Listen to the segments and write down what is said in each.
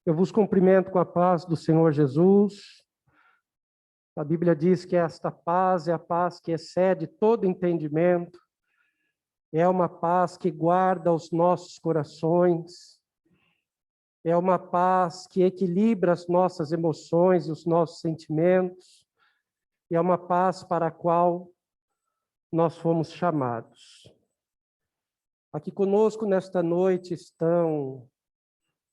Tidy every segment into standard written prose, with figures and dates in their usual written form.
Eu vos cumprimento com a paz do Senhor Jesus. A Bíblia diz que esta paz é a paz que excede todo entendimento, é uma paz que guarda os nossos corações, é uma paz que equilibra as nossas emoções e os nossos sentimentos, e é uma paz para a qual nós fomos chamados. Aqui conosco nesta noite estão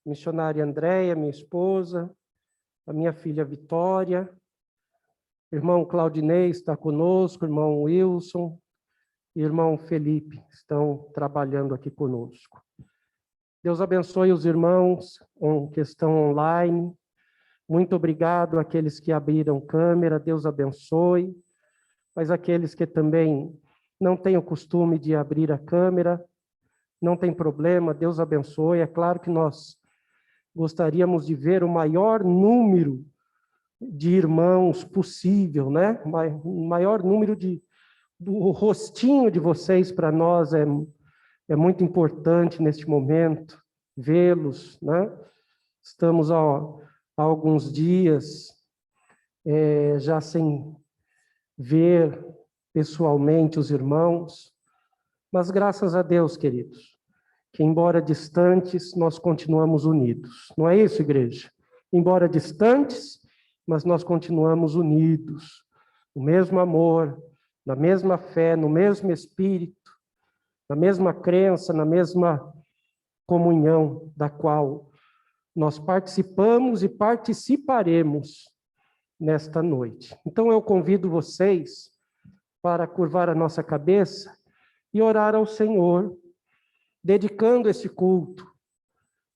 a missionária Andréia, minha esposa, a minha filha Vitória, o irmão Claudinei está conosco, o irmão Wilson e o irmão Felipe estão trabalhando aqui conosco. Deus abençoe os irmãos que estão online. Muito obrigado àqueles que abriram câmera, Deus abençoe. Mas aqueles que também não têm o costume de abrir a câmera, não tem problema, Deus abençoe. É claro que nós gostaríamos de ver o maior número de irmãos possível, né? O maior número do rostinho de vocês para nós é muito importante neste momento, vê-los, né? Estamos há alguns dias já sem ver pessoalmente os irmãos, mas graças a Deus, queridos, que embora distantes, nós continuamos unidos. Não é isso, igreja? Embora distantes, mas nós continuamos unidos, no mesmo amor, na mesma fé, no mesmo espírito, na mesma crença, na mesma comunhão da qual nós participamos e participaremos nesta noite. Então eu convido vocês para curvar a nossa cabeça e orar ao Senhor, dedicando esse culto,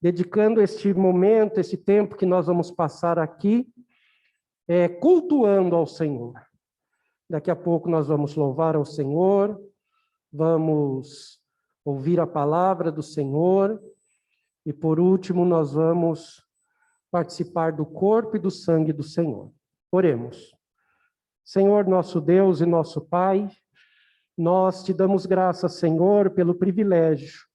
dedicando este momento, esse tempo que nós vamos passar aqui, cultuando ao Senhor. Daqui a pouco nós vamos louvar ao Senhor, vamos ouvir a palavra do Senhor e, por último, nós vamos participar do corpo e do sangue do Senhor. Oremos. Senhor, nosso Deus e nosso Pai, nós te damos graças, Senhor, pelo privilégio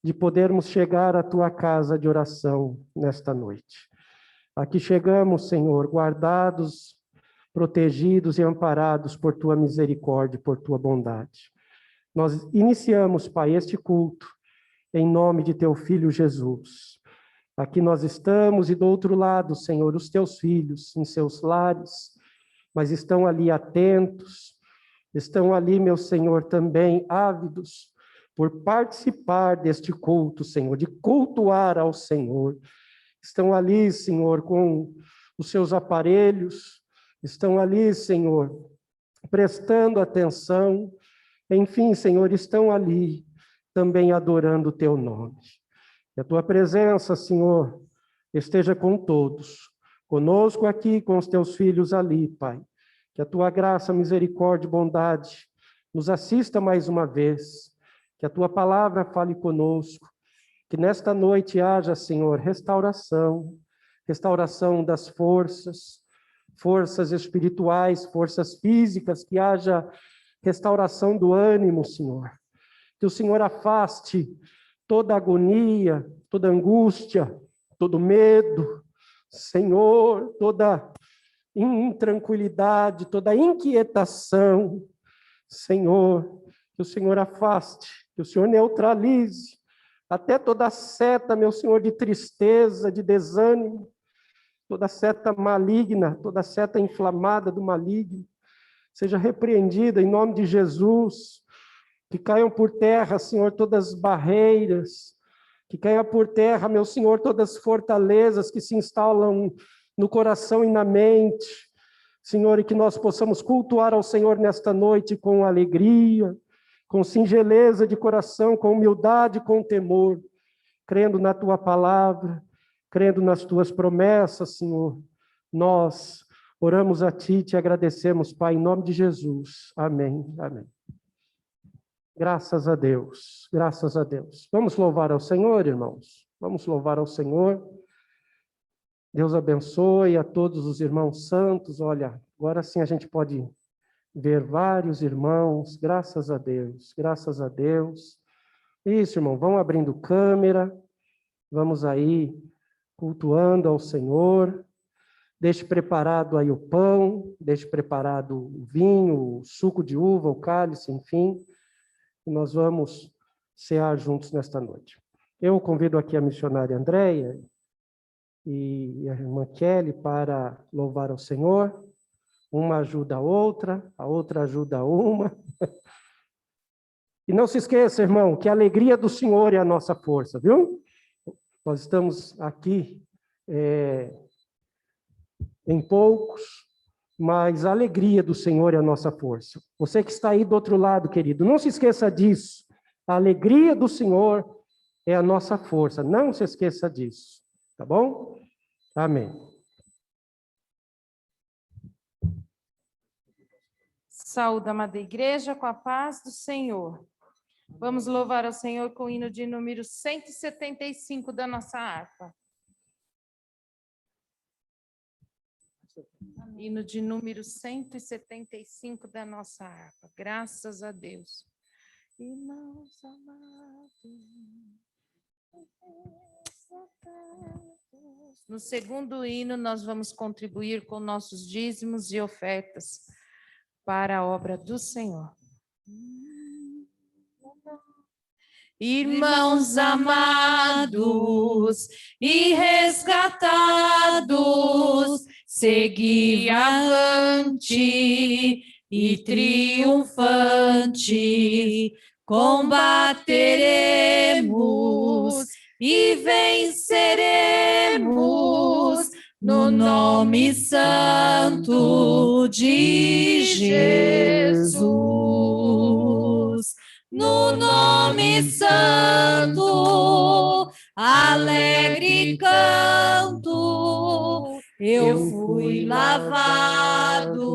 de podermos chegar à tua casa de oração nesta noite. Aqui chegamos, Senhor, guardados, protegidos e amparados por tua misericórdia, por tua bondade. Nós iniciamos, Pai, este culto em nome de teu Filho Jesus. Aqui nós estamos e do outro lado, Senhor, os teus filhos em seus lares, mas estão ali atentos, estão ali, meu Senhor, também ávidos por participar deste culto, Senhor, de cultuar ao Senhor. Estão ali, Senhor, com os seus aparelhos, estão ali, Senhor, prestando atenção. Enfim, Senhor, estão ali também adorando o teu nome. Que a tua presença, Senhor, esteja com todos, conosco aqui, com os teus filhos ali, Pai. Que a tua graça, misericórdia e bondade nos assista mais uma vez. Que a tua palavra fale conosco. Que nesta noite haja, Senhor, restauração das forças espirituais, forças físicas, que haja restauração do ânimo, Senhor. Que o Senhor afaste toda agonia, toda angústia, todo medo, Senhor, toda intranquilidade, toda inquietação, Senhor, que o Senhor afaste, que o Senhor neutralize até toda seta, meu Senhor, de tristeza, de desânimo, toda seta maligna, toda seta inflamada do maligno, seja repreendida em nome de Jesus. Que caiam por terra, Senhor, todas as barreiras, que caia por terra, meu Senhor, todas as fortalezas que se instalam no coração e na mente, Senhor, e que nós possamos cultuar ao Senhor nesta noite com alegria, com singeleza de coração, com humildade, com temor, crendo na tua palavra, crendo nas tuas promessas, Senhor. Nós oramos a ti e te agradecemos, Pai, em nome de Jesus. Amém. Amém. Graças a Deus, graças a Deus. Vamos louvar ao Senhor, irmãos. Vamos louvar ao Senhor. Deus abençoe a todos os irmãos santos. Olha, agora sim a gente pode ver vários irmãos. Graças a Deus, graças a Deus. Isso, irmão, vão abrindo câmera. Vamos aí cultuando ao Senhor. Deixe preparado aí o pão, deixe preparado o vinho, o suco de uva, o cálice, enfim. E nós vamos cear juntos nesta noite. Eu convido aqui a missionária Andréia e a irmã Kelly para louvar ao Senhor. Uma ajuda a outra ajuda a uma. E não se esqueça, irmão, que a alegria do Senhor é a nossa força, viu? Nós estamos aqui em poucos, mas a alegria do Senhor é a nossa força. Você que está aí do outro lado, querido, não se esqueça disso. A alegria do Senhor é a nossa força. Não se esqueça disso, tá bom? Amém. Saúde, amada igreja, com a paz do Senhor. Vamos louvar ao Senhor com o hino de número 175 da nossa harpa. Hino de número 175 da nossa harpa. Graças a Deus. Irmãos amados, no segundo hino, nós vamos contribuir com nossos dízimos e ofertas para a obra do Senhor. Irmãos amados e resgatados, segui avante e triunfante, combateremos e venceremos no nome santo de Jesus. No nome santo, alegre canto, eu fui lavado,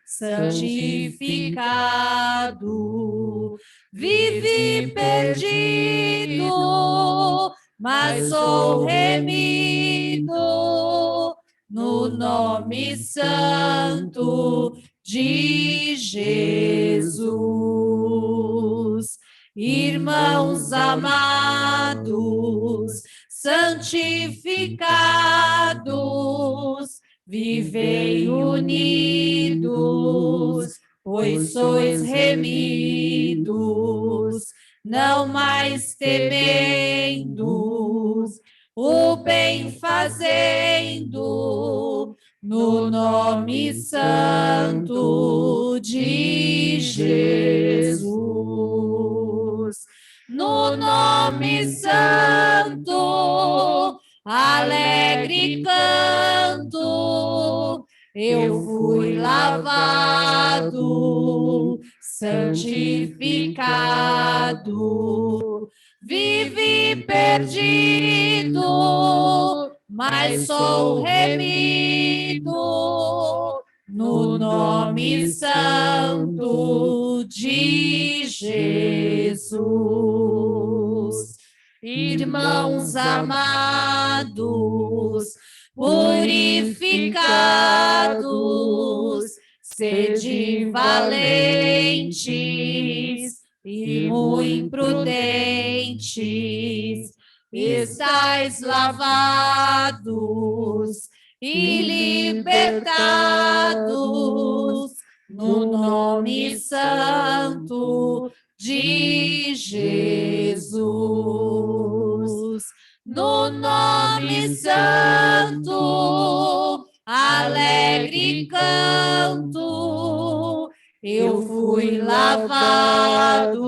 santificado, vivi perdido, mas sou remido, no nome santo de Jesus. Irmãos amados, santificados, vivei unidos, pois sois remidos, não mais temendo, o bem fazendo, no nome santo de Jesus. No nome santo, alegre canto, eu fui lavado, santificado, vivi perdido, mas sou remido, no nome santo de Jesus. Irmãos amados, purificados, sede valentes e muito prudentes, estais lavados e libertados no nome santo de Jesus. No nome santo, alegre canto, eu fui lavado,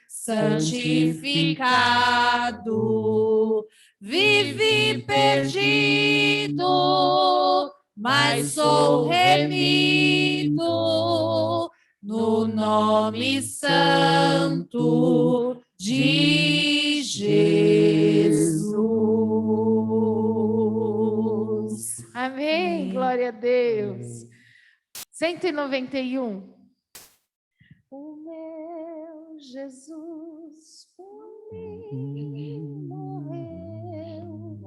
santificado, vivi perdido, mas sou remido, no nome santo de Jesus. Amém, glória a Deus. 191. O meu Jesus por mim morreu.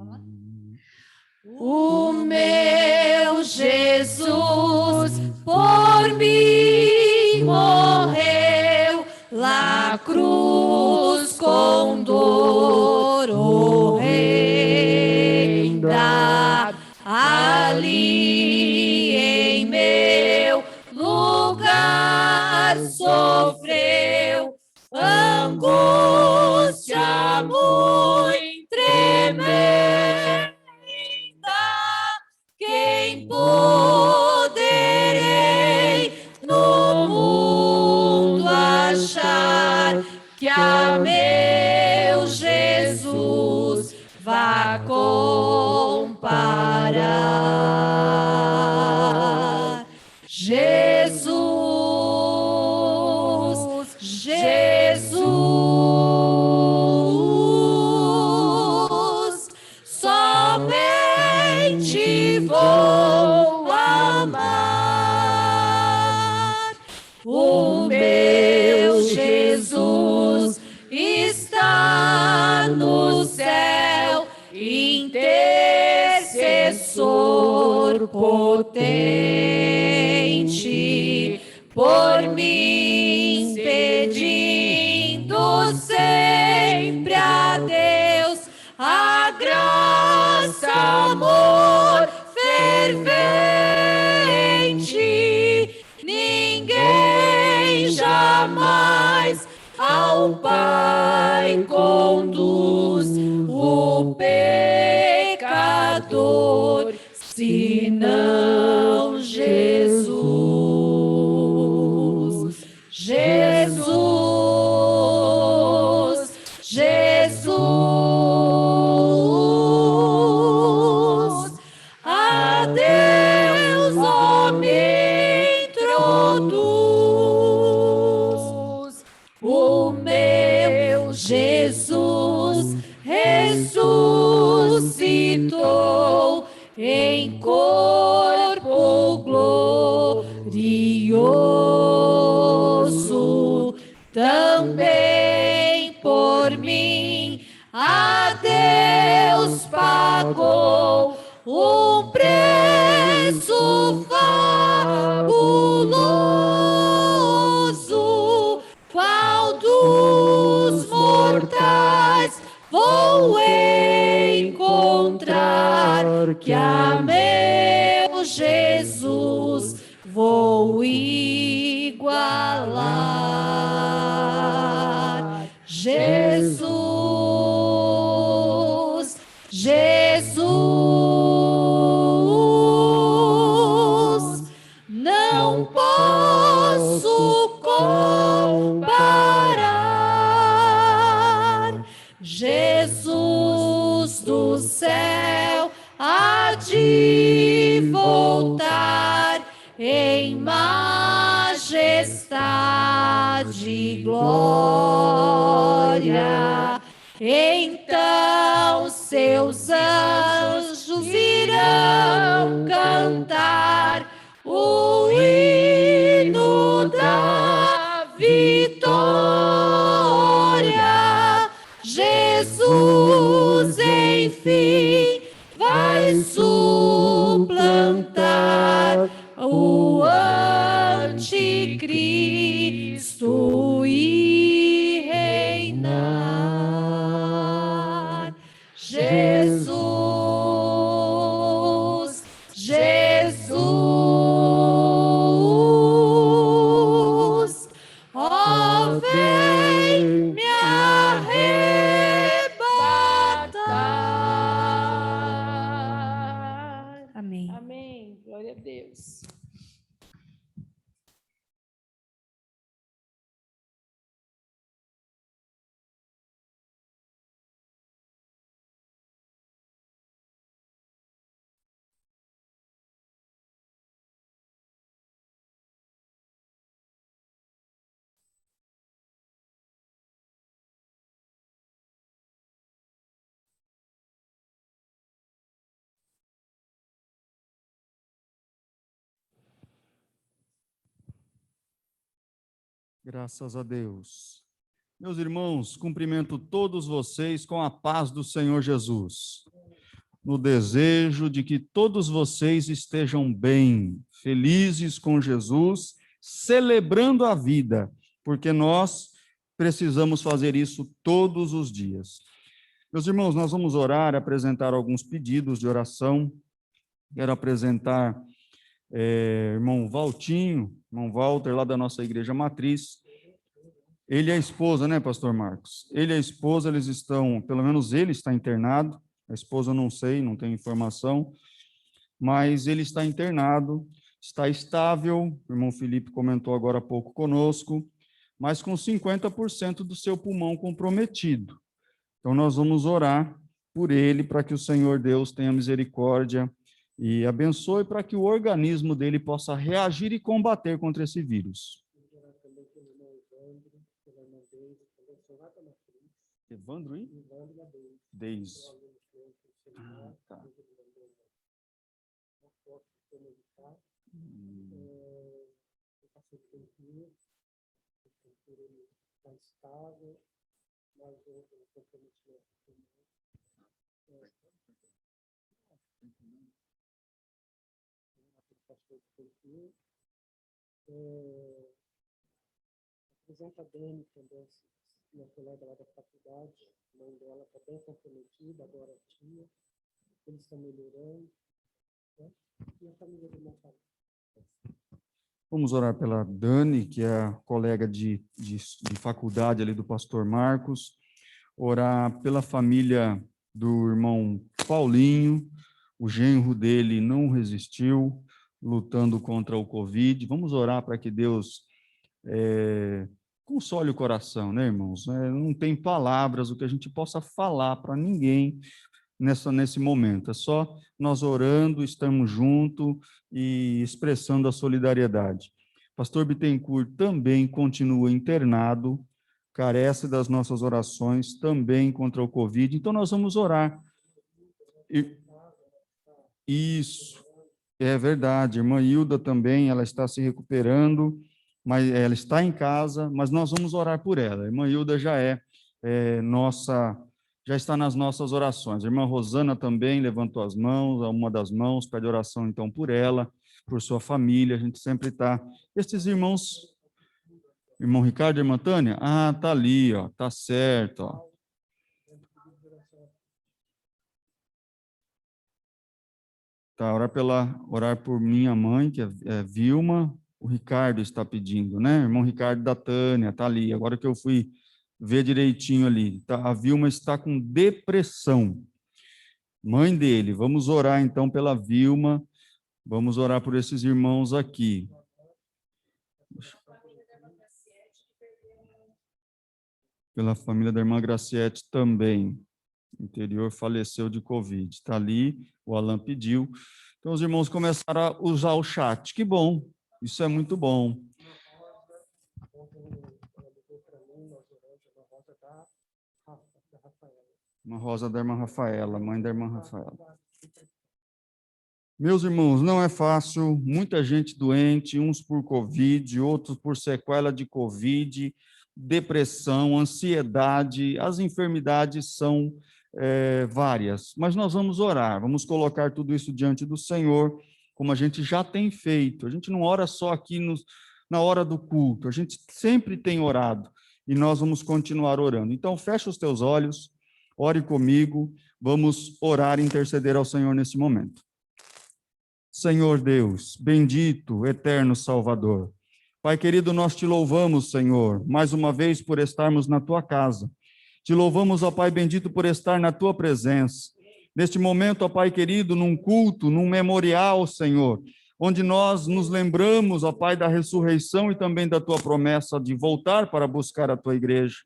O meu Jesus por mim morreu, lá cruz com dor, oh Rei. Jesus vá comparar. Jesus, Jesus, somente vou amar. O meu Jesus está no céu, intercessor potente, por mim pedindo sempre a Deus a graça, amor fervente. Ninguém jamais ao Pai conduz o pecador, senão Jesus. Jesus, Jesus, a Deus me introduz. O meu Jesus ressuscitou em corpo glorioso, também por mim a Deus pagou um preço fabuloso. Qual dos mortais vou encontrar que a meu Jesus vou igualar? Jesus, Jesus, não posso comparar. Jesus do céu há de voltar em majestade e glória. Então seus anjos irão cantar o hino da vitória. Jesus, enfim, vai suplantar o anticristo e reinar. Jesus, Jesus, ó, vem me arrebatar. Amém. Amém. Glória a Deus. Graças a Deus. Meus irmãos, cumprimento todos vocês com a paz do Senhor Jesus, no desejo de que todos vocês estejam bem, felizes com Jesus, celebrando a vida, porque nós precisamos fazer isso todos os dias. Meus irmãos, nós vamos orar, apresentar alguns pedidos de oração. Quero apresentar irmão Valtinho, irmão Walter, lá da nossa igreja matriz. Ele e a esposa, né, pastor Marcos? Ele e a esposa, eles estão, pelo menos ele está internado, a esposa eu não sei, não tenho informação, mas ele está internado, está estável, o irmão Felipe comentou agora há pouco conosco, mas com 50% do seu pulmão comprometido. Então, nós vamos orar por ele, para que o Senhor Deus tenha misericórdia e abençoe para que o organismo dele possa reagir e combater contra esse vírus. Evandro e Deise. Ah, tá. Apresenta a Dani também, minha colega lá da faculdade, a mãe dela está bem comprometida, agora a tia, eles estão melhorando, né? E a família do meu pai. Vamos orar pela Dani, que é a colega de faculdade ali do pastor Marcos, orar pela família do irmão Paulinho, o genro dele não resistiu, lutando contra o Covid. Vamos orar para que Deus console o coração, né, irmãos? Não tem palavras o que a gente possa falar para ninguém nesse momento. É só nós orando, estamos juntos e expressando a solidariedade. Pastor Bittencourt também continua internado, carece das nossas orações também contra o Covid. Então, nós vamos orar. Isso, é verdade. Irmã Hilda também, ela está se recuperando, mas ela está em casa, mas nós vamos orar por ela. A irmã Hilda já já está nas nossas orações. A irmã Rosana também levantou as mãos, uma das mãos, pede oração então por ela, por sua família. A gente sempre está. Estes irmãos, irmão Ricardo e irmã Tânia, tá ali, ó, tá certo, ó. Tá, orar por minha mãe, que é Vilma. O Ricardo está pedindo, né? Irmão Ricardo da Tânia, tá ali. Agora que eu fui ver direitinho ali, tá? A Vilma está com depressão. Mãe dele, vamos orar então pela Vilma, vamos orar por esses irmãos aqui. Pela família da irmã Graciete também. O interior faleceu de Covid. Está ali, o Alan pediu. Então, os irmãos começaram a usar o chat. Que bom, isso é muito bom. Uma rosa da irmã Rafaela, mãe da irmã Rafaela. Meus irmãos, não é fácil, muita gente doente, uns por Covid, outros por sequela de Covid, depressão, ansiedade, as enfermidades são várias, mas nós vamos orar, vamos colocar tudo isso diante do Senhor, como a gente já tem feito. A gente não ora só aqui na hora do culto, a gente sempre tem orado, e nós vamos continuar orando. Então, fecha os teus olhos, ore comigo, vamos orar e interceder ao Senhor nesse momento. Senhor Deus, bendito, eterno Salvador. Pai querido, nós te louvamos, Senhor, mais uma vez por estarmos na tua casa. Te louvamos, ó Pai bendito, por estar na tua presença. Neste momento, ó Pai querido, num culto, num memorial, Senhor, onde nós nos lembramos, ó Pai, da ressurreição e também da tua promessa de voltar para buscar a tua igreja.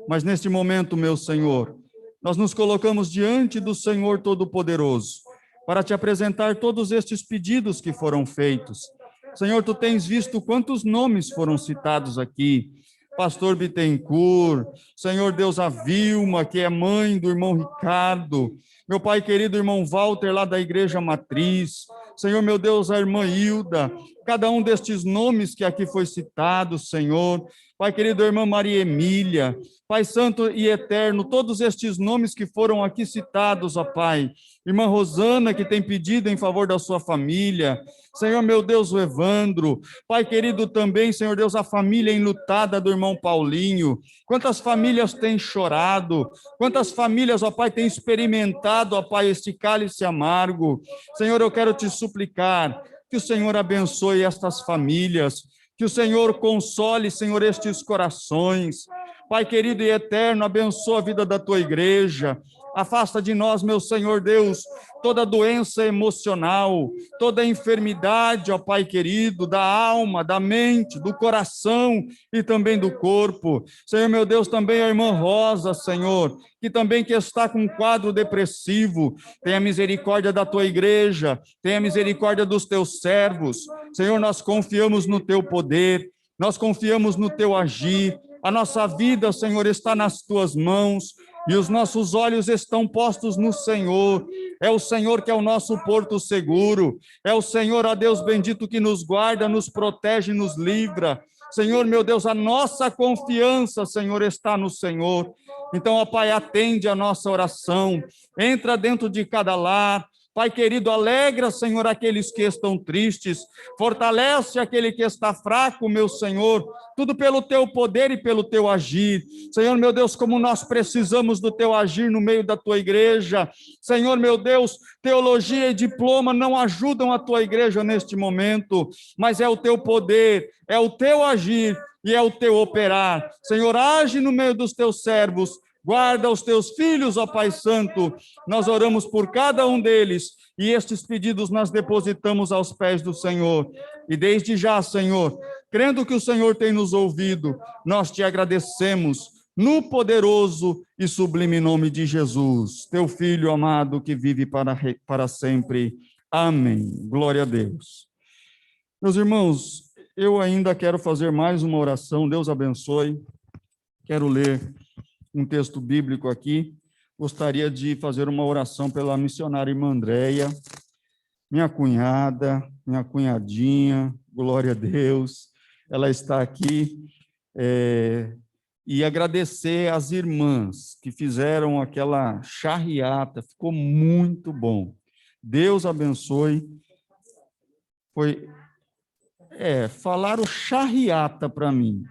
Mas neste momento, meu Senhor, nós nos colocamos diante do Senhor Todo-Poderoso, para te apresentar todos estes pedidos que foram feitos. Senhor, tu tens visto quantos nomes foram citados aqui. Pastor Bittencourt, Senhor Deus, a Vilma, que é mãe do irmão Ricardo, meu pai querido irmão Walter, lá da Igreja Matriz, Senhor, meu Deus, a irmã Hilda, cada um destes nomes que aqui foi citado, Senhor, Pai querido, a irmã Maria Emília, Pai Santo e Eterno, todos estes nomes que foram aqui citados, ó Pai, irmã Rosana, que tem pedido em favor da sua família, Senhor, meu Deus, o Evandro, Pai querido também, Senhor Deus, a família enlutada do irmão Paulinho, quantas famílias têm chorado, quantas famílias, ó Pai, têm experimentado, ó Pai, este cálice amargo. Senhor, eu quero te suplicar que o Senhor abençoe estas famílias, que o Senhor console, Senhor, estes corações. Pai querido e eterno, abençoa a vida da tua igreja, Afasta de nós, meu Senhor Deus, toda doença emocional, toda enfermidade, ó Pai querido, da alma, da mente, do coração e também do corpo. Senhor, meu Deus, também a irmã Rosa, Senhor, que está com um quadro depressivo, tenha misericórdia da tua igreja, tenha misericórdia dos teus servos. Senhor, nós confiamos no teu poder, nós confiamos no teu agir, a nossa vida, Senhor, está nas tuas mãos, e os nossos olhos estão postos no Senhor. É o Senhor que é o nosso porto seguro, é o Senhor, ó Deus bendito, que nos guarda, nos protege, nos livra. Senhor, meu Deus, a nossa confiança, Senhor, está no Senhor. Então, ó Pai, atende a nossa oração, entra dentro de cada lar. Pai querido, alegra, Senhor, aqueles que estão tristes, fortalece aquele que está fraco, meu Senhor, tudo pelo teu poder e pelo teu agir. Senhor, meu Deus, como nós precisamos do teu agir no meio da tua igreja. Senhor, meu Deus, teologia e diploma não ajudam a tua igreja neste momento, mas é o teu poder, é o teu agir e é o teu operar. Senhor, age no meio dos teus servos, guarda os teus filhos, ó Pai Santo. Nós oramos por cada um deles e estes pedidos nós depositamos aos pés do Senhor. E desde já, Senhor, crendo que o Senhor tem nos ouvido, nós te agradecemos no poderoso e sublime nome de Jesus, teu Filho amado que vive para sempre. Amém. Glória a Deus. Meus irmãos, eu ainda quero fazer mais uma oração. Deus abençoe. Quero ler um texto bíblico aqui. Gostaria de fazer uma oração pela missionária irmã Andréia, minha cunhada, minha cunhadinha, glória a Deus, ela está aqui, e agradecer às irmãs que fizeram aquela charreata, ficou muito bom. Deus abençoe. Falaram charreata para mim.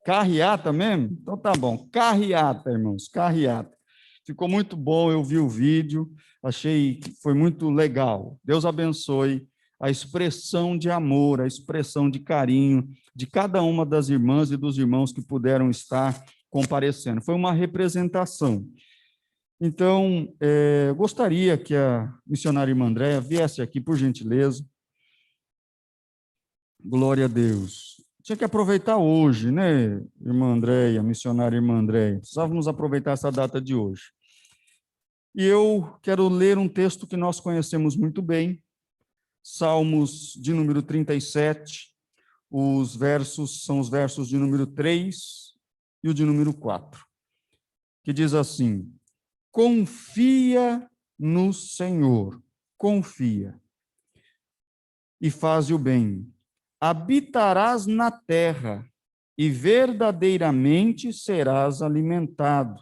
Carreata mesmo? Então tá bom. Carreata, irmãos, carreata. Ficou muito bom, eu vi o vídeo, achei que foi muito legal. Deus abençoe a expressão de amor, a expressão de carinho de cada uma das irmãs e dos irmãos que puderam estar comparecendo. Foi uma representação. Então, gostaria que a missionária irmã Andréia viesse aqui, por gentileza. Glória a Deus. Tinha que aproveitar hoje, né, irmã Andréia, missionária irmã Andréia? Precisávamos aproveitar essa data de hoje. E eu quero ler um texto que nós conhecemos muito bem, Salmos de número 37, os versos são os versos de número 3 e o de número 4, que diz assim: confia no Senhor, confia, e faze o bem. Habitarás na terra e verdadeiramente serás alimentado.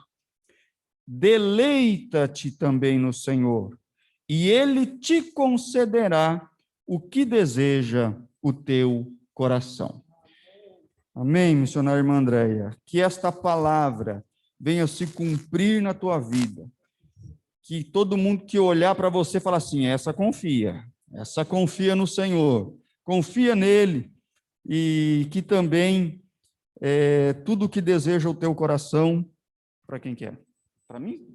Deleita-te também no Senhor, e Ele te concederá o que deseja o teu coração. Amém, missionária irmã Andréia? Que esta palavra venha se cumprir na tua vida. Que todo mundo que olhar para você fala assim, essa confia no Senhor. Confia nele, e que também tudo que deseja o teu coração, para quem quer? Para mim?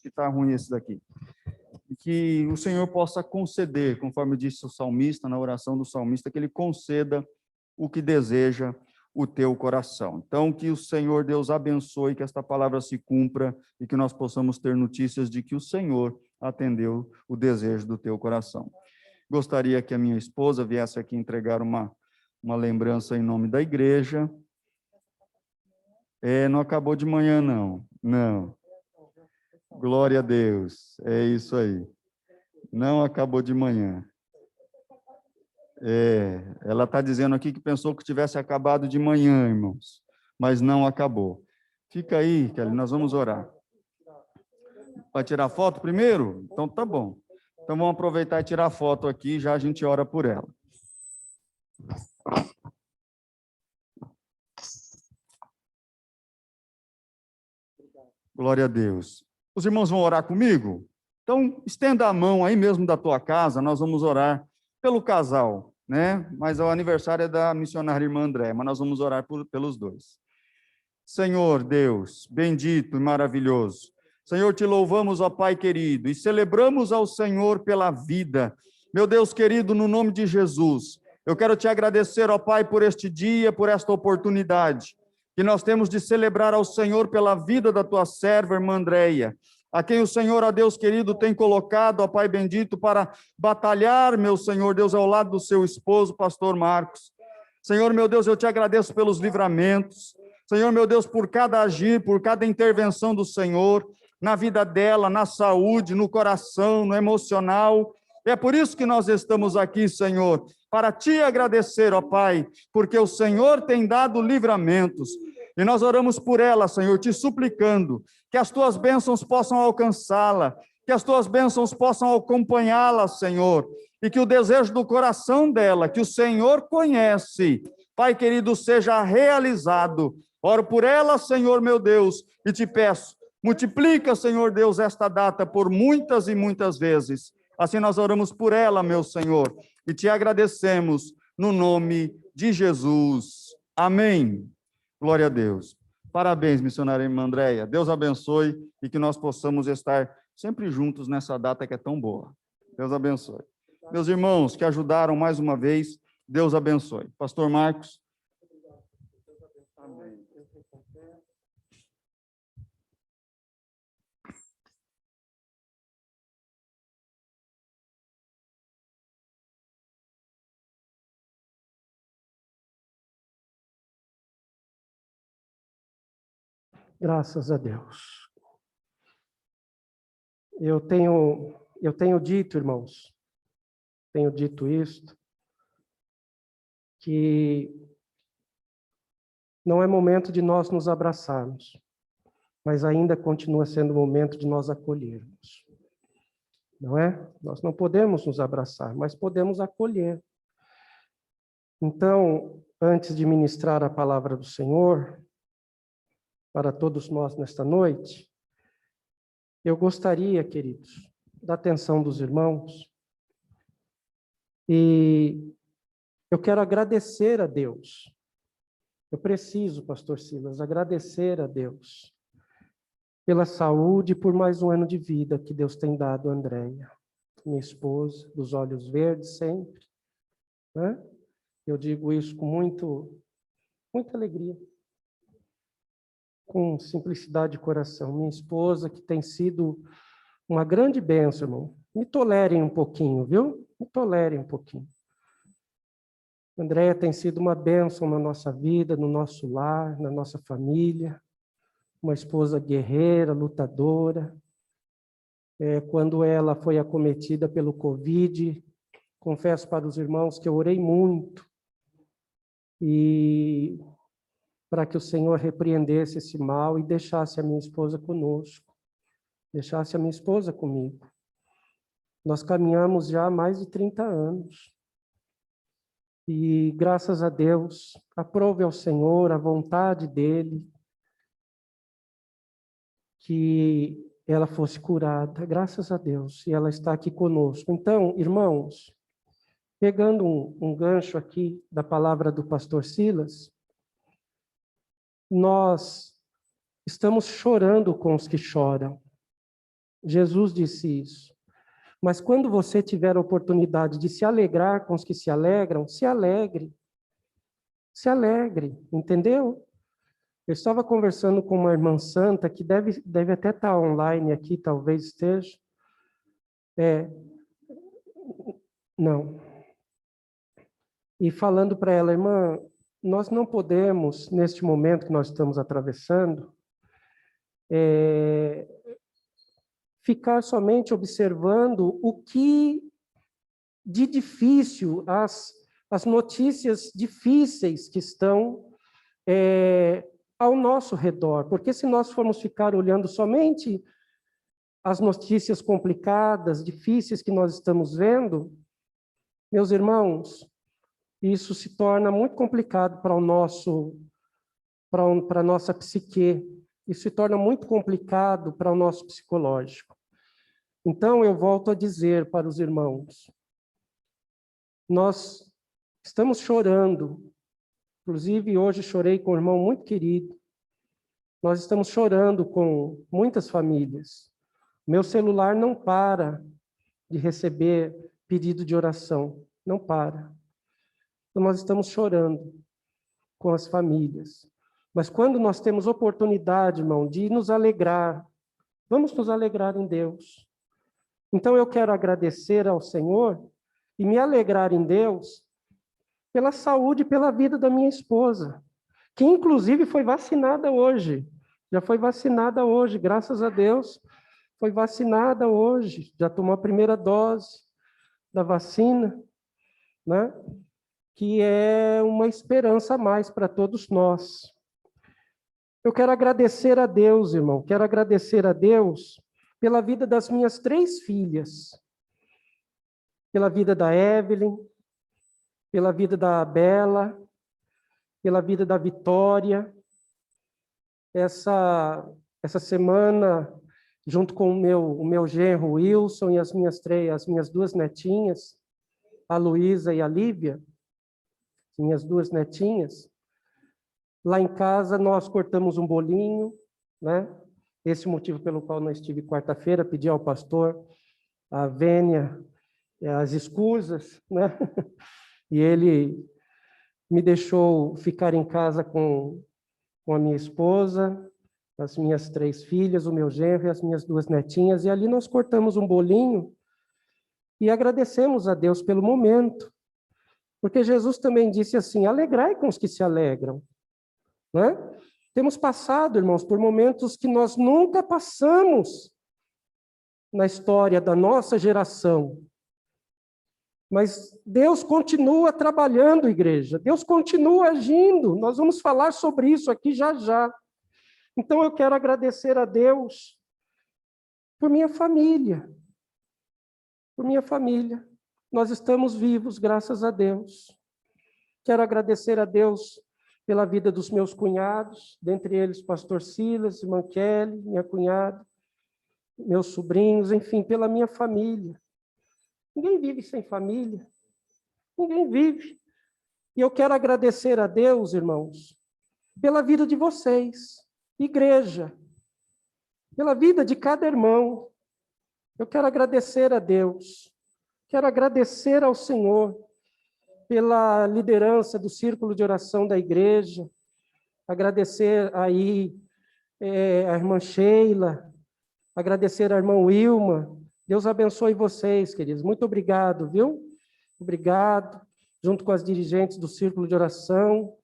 Que está ruim esse daqui. E que o Senhor possa conceder, conforme disse o salmista, na oração do salmista, que ele conceda o que deseja o teu coração. Então, que o Senhor Deus abençoe, que esta palavra se cumpra e que nós possamos ter notícias de que o Senhor atendeu o desejo do teu coração. Gostaria que a minha esposa viesse aqui entregar uma lembrança em nome da igreja. Não acabou de manhã, não. Não. Glória a Deus. É isso aí. Não acabou de manhã. Ela está dizendo aqui que pensou que tivesse acabado de manhã, irmãos, mas não acabou. Fica aí, Kelly, nós vamos orar. Vai tirar foto primeiro? Então tá bom. Então vamos aproveitar e tirar foto aqui, já a gente ora por ela. Glória a Deus. Os irmãos vão orar comigo? Então estenda a mão aí mesmo da tua casa, nós vamos orar pelo casal, né? Mas o aniversário é da missionária irmã André, mas nós vamos orar pelos dois. Senhor Deus, bendito e maravilhoso. Senhor, te louvamos, ó Pai querido, e celebramos ao Senhor pela vida. Meu Deus querido, no nome de Jesus, eu quero te agradecer, ó Pai, por este dia, por esta oportunidade que nós temos de celebrar ao Senhor pela vida da tua serva, irmã Andréia, a quem o Senhor, ó Deus querido, tem colocado, ó Pai bendito, para batalhar, meu Senhor Deus, ao lado do seu esposo, pastor Marcos. Senhor, meu Deus, eu te agradeço pelos livramentos. Senhor, meu Deus, por cada agir, por cada intervenção do Senhor, na vida dela, na saúde, no coração, no emocional. É por isso que nós estamos aqui, Senhor, para te agradecer, ó Pai, porque o Senhor tem dado livramentos. E nós oramos por ela, Senhor, te suplicando que as tuas bênçãos possam alcançá-la, que as tuas bênçãos possam acompanhá-la, Senhor, e que o desejo do coração dela, que o Senhor conhece, Pai querido, seja realizado. Oro por ela, Senhor meu Deus, e te peço, multiplica, Senhor Deus, esta data por muitas e muitas vezes. Assim nós oramos por ela, meu Senhor, e te agradecemos no nome de Jesus. Amém. Glória a Deus. Parabéns, missionária irmã Andréia. Deus abençoe e que nós possamos estar sempre juntos nessa data que é tão boa. Deus abençoe. Meus irmãos que ajudaram mais uma vez, Deus abençoe. Pastor Marcos. Amém. Graças a Deus. Eu tenho dito, irmãos, tenho dito isto, que não é momento de nós nos abraçarmos, mas ainda continua sendo momento de nós acolhermos. Não é? Nós não podemos nos abraçar, mas podemos acolher. Então, antes de ministrar a palavra do Senhor, para todos nós nesta noite, eu gostaria, queridos, da atenção dos irmãos, e eu quero agradecer a Deus. Eu preciso, pastor Silas, agradecer a Deus pela saúde e por mais um ano de vida que Deus tem dado a Andréia, minha esposa, dos olhos verdes sempre, né? Eu digo isso com muita alegria, com simplicidade de coração. Minha esposa, que tem sido uma grande bênção, irmão. Me tolerem um pouquinho, viu? Me tolerem um pouquinho. Andréia tem sido uma bênção na nossa vida, no nosso lar, na nossa família. Uma esposa guerreira, lutadora. Quando ela foi acometida pelo Covid, confesso para os irmãos que eu orei muito e para que o Senhor repreendesse esse mal e deixasse a minha esposa conosco, deixasse a minha esposa comigo. Nós caminhamos já há mais de 30 anos. E, graças a Deus, aprove ao Senhor a vontade dEle, que ela fosse curada, graças a Deus, e ela está aqui conosco. Então, irmãos, pegando um gancho aqui da palavra do pastor Silas, nós estamos chorando com os que choram. Jesus disse isso. Mas quando você tiver a oportunidade de se alegrar com os que se alegram, se alegre. Se alegre, entendeu? Eu estava conversando com uma irmã santa, que deve até estar online aqui, talvez esteja. Não. E falando para ela, irmã, nós não podemos, neste momento que nós estamos atravessando, ficar somente observando o que de difícil, as notícias difíceis que estão ao nosso redor. Porque se nós formos ficar olhando somente as notícias complicadas, difíceis que nós estamos vendo, meus irmãos, isso se torna muito complicado para a nossa psique. Isso se torna muito complicado para o nosso psicológico. Então, eu volto a dizer para os irmãos, nós estamos chorando, inclusive hoje chorei com um irmão muito querido, nós estamos chorando com muitas famílias. Meu celular não para de receber pedido de oração, não para. Então, nós estamos chorando com as famílias. Mas quando nós temos oportunidade, irmão, de nos alegrar, vamos nos alegrar em Deus. Então, eu quero agradecer ao Senhor e me alegrar em Deus pela saúde e pela vida da minha esposa, que inclusive foi vacinada hoje. Já foi vacinada hoje, graças a Deus. Foi vacinada hoje, já tomou a primeira dose da vacina, né? Que é uma esperança a mais para todos nós. Eu quero agradecer a Deus, irmão, quero agradecer a Deus pela vida das minhas 3 filhas, pela vida da Evelyn, pela vida da Bela, pela vida da Vitória. Essa semana, junto com o meu genro Wilson e as minhas 2 netinhas, a Luísa e a Lívia, minhas 2 netinhas, lá em casa nós cortamos um bolinho, né? Esse é o motivo pelo qual não estive quarta-feira, pedi ao pastor, a Vênia, as escusas, né? E ele me deixou ficar em casa com a minha esposa, as minhas 3 filhas, o meu genro e as minhas 2 netinhas, e ali nós cortamos um bolinho e agradecemos a Deus pelo momento, porque Jesus também disse assim, alegrai com os que se alegram, né? Temos passado, irmãos, por momentos que nós nunca passamos na história da nossa geração, mas Deus continua trabalhando, igreja, Deus continua agindo, nós vamos falar sobre isso aqui já já. Então eu quero agradecer a Deus por minha família, nós estamos vivos, graças a Deus. Quero agradecer a Deus pela vida dos meus cunhados, dentre eles pastor Silas, irmã Kelly, minha cunhada, meus sobrinhos, enfim, pela minha família. Ninguém vive sem família, ninguém vive. E eu quero agradecer a Deus, irmãos, pela vida de vocês, igreja, pela vida de cada irmão. Eu quero agradecer a Deus, quero agradecer ao Senhor pela liderança do círculo de oração da igreja, agradecer aí a irmã Sheila, agradecer a irmã Wilma. Deus abençoe vocês, queridos. Muito obrigado, viu? Obrigado, junto com as dirigentes do círculo de oração,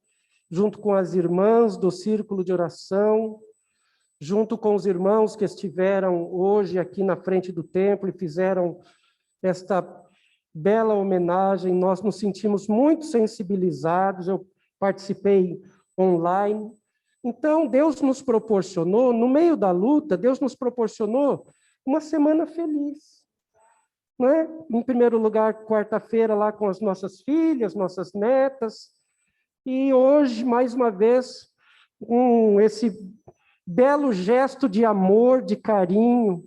junto com as irmãs do círculo de oração, junto com os irmãos que estiveram hoje aqui na frente do templo e fizeram esta bela homenagem. Nós nos sentimos muito sensibilizados, eu participei online. Então, Deus nos proporcionou, no meio da luta, Deus nos proporcionou uma semana feliz. Né? Em primeiro lugar, quarta-feira, lá com as nossas filhas, nossas netas, e hoje, mais uma vez, esse belo gesto de amor, de carinho,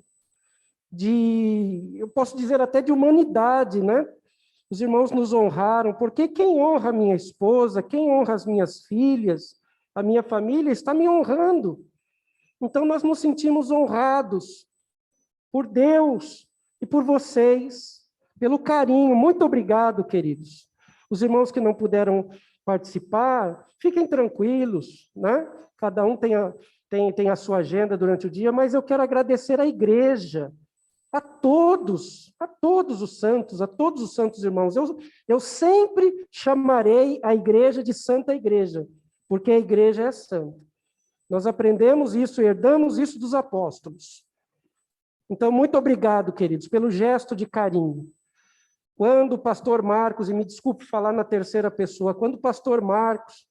eu posso dizer até de humanidade, né? Os irmãos nos honraram, porque quem honra a minha esposa, quem honra as minhas filhas, a minha família, está me honrando. Então, nós nos sentimos honrados por Deus e por vocês, pelo carinho. Muito obrigado, queridos. Os irmãos que não puderam participar, fiquem tranquilos, né? Cada um tem a sua agenda durante o dia, mas eu quero agradecer à igreja, a todos os santos irmãos. Eu sempre chamarei a igreja de Santa Igreja, porque a igreja é santa. Nós aprendemos isso, herdamos isso dos apóstolos. Então, muito obrigado, queridos, pelo gesto de carinho. Quando o pastor Marcos, e me desculpe falar na terceira pessoa, quando o pastor Marcos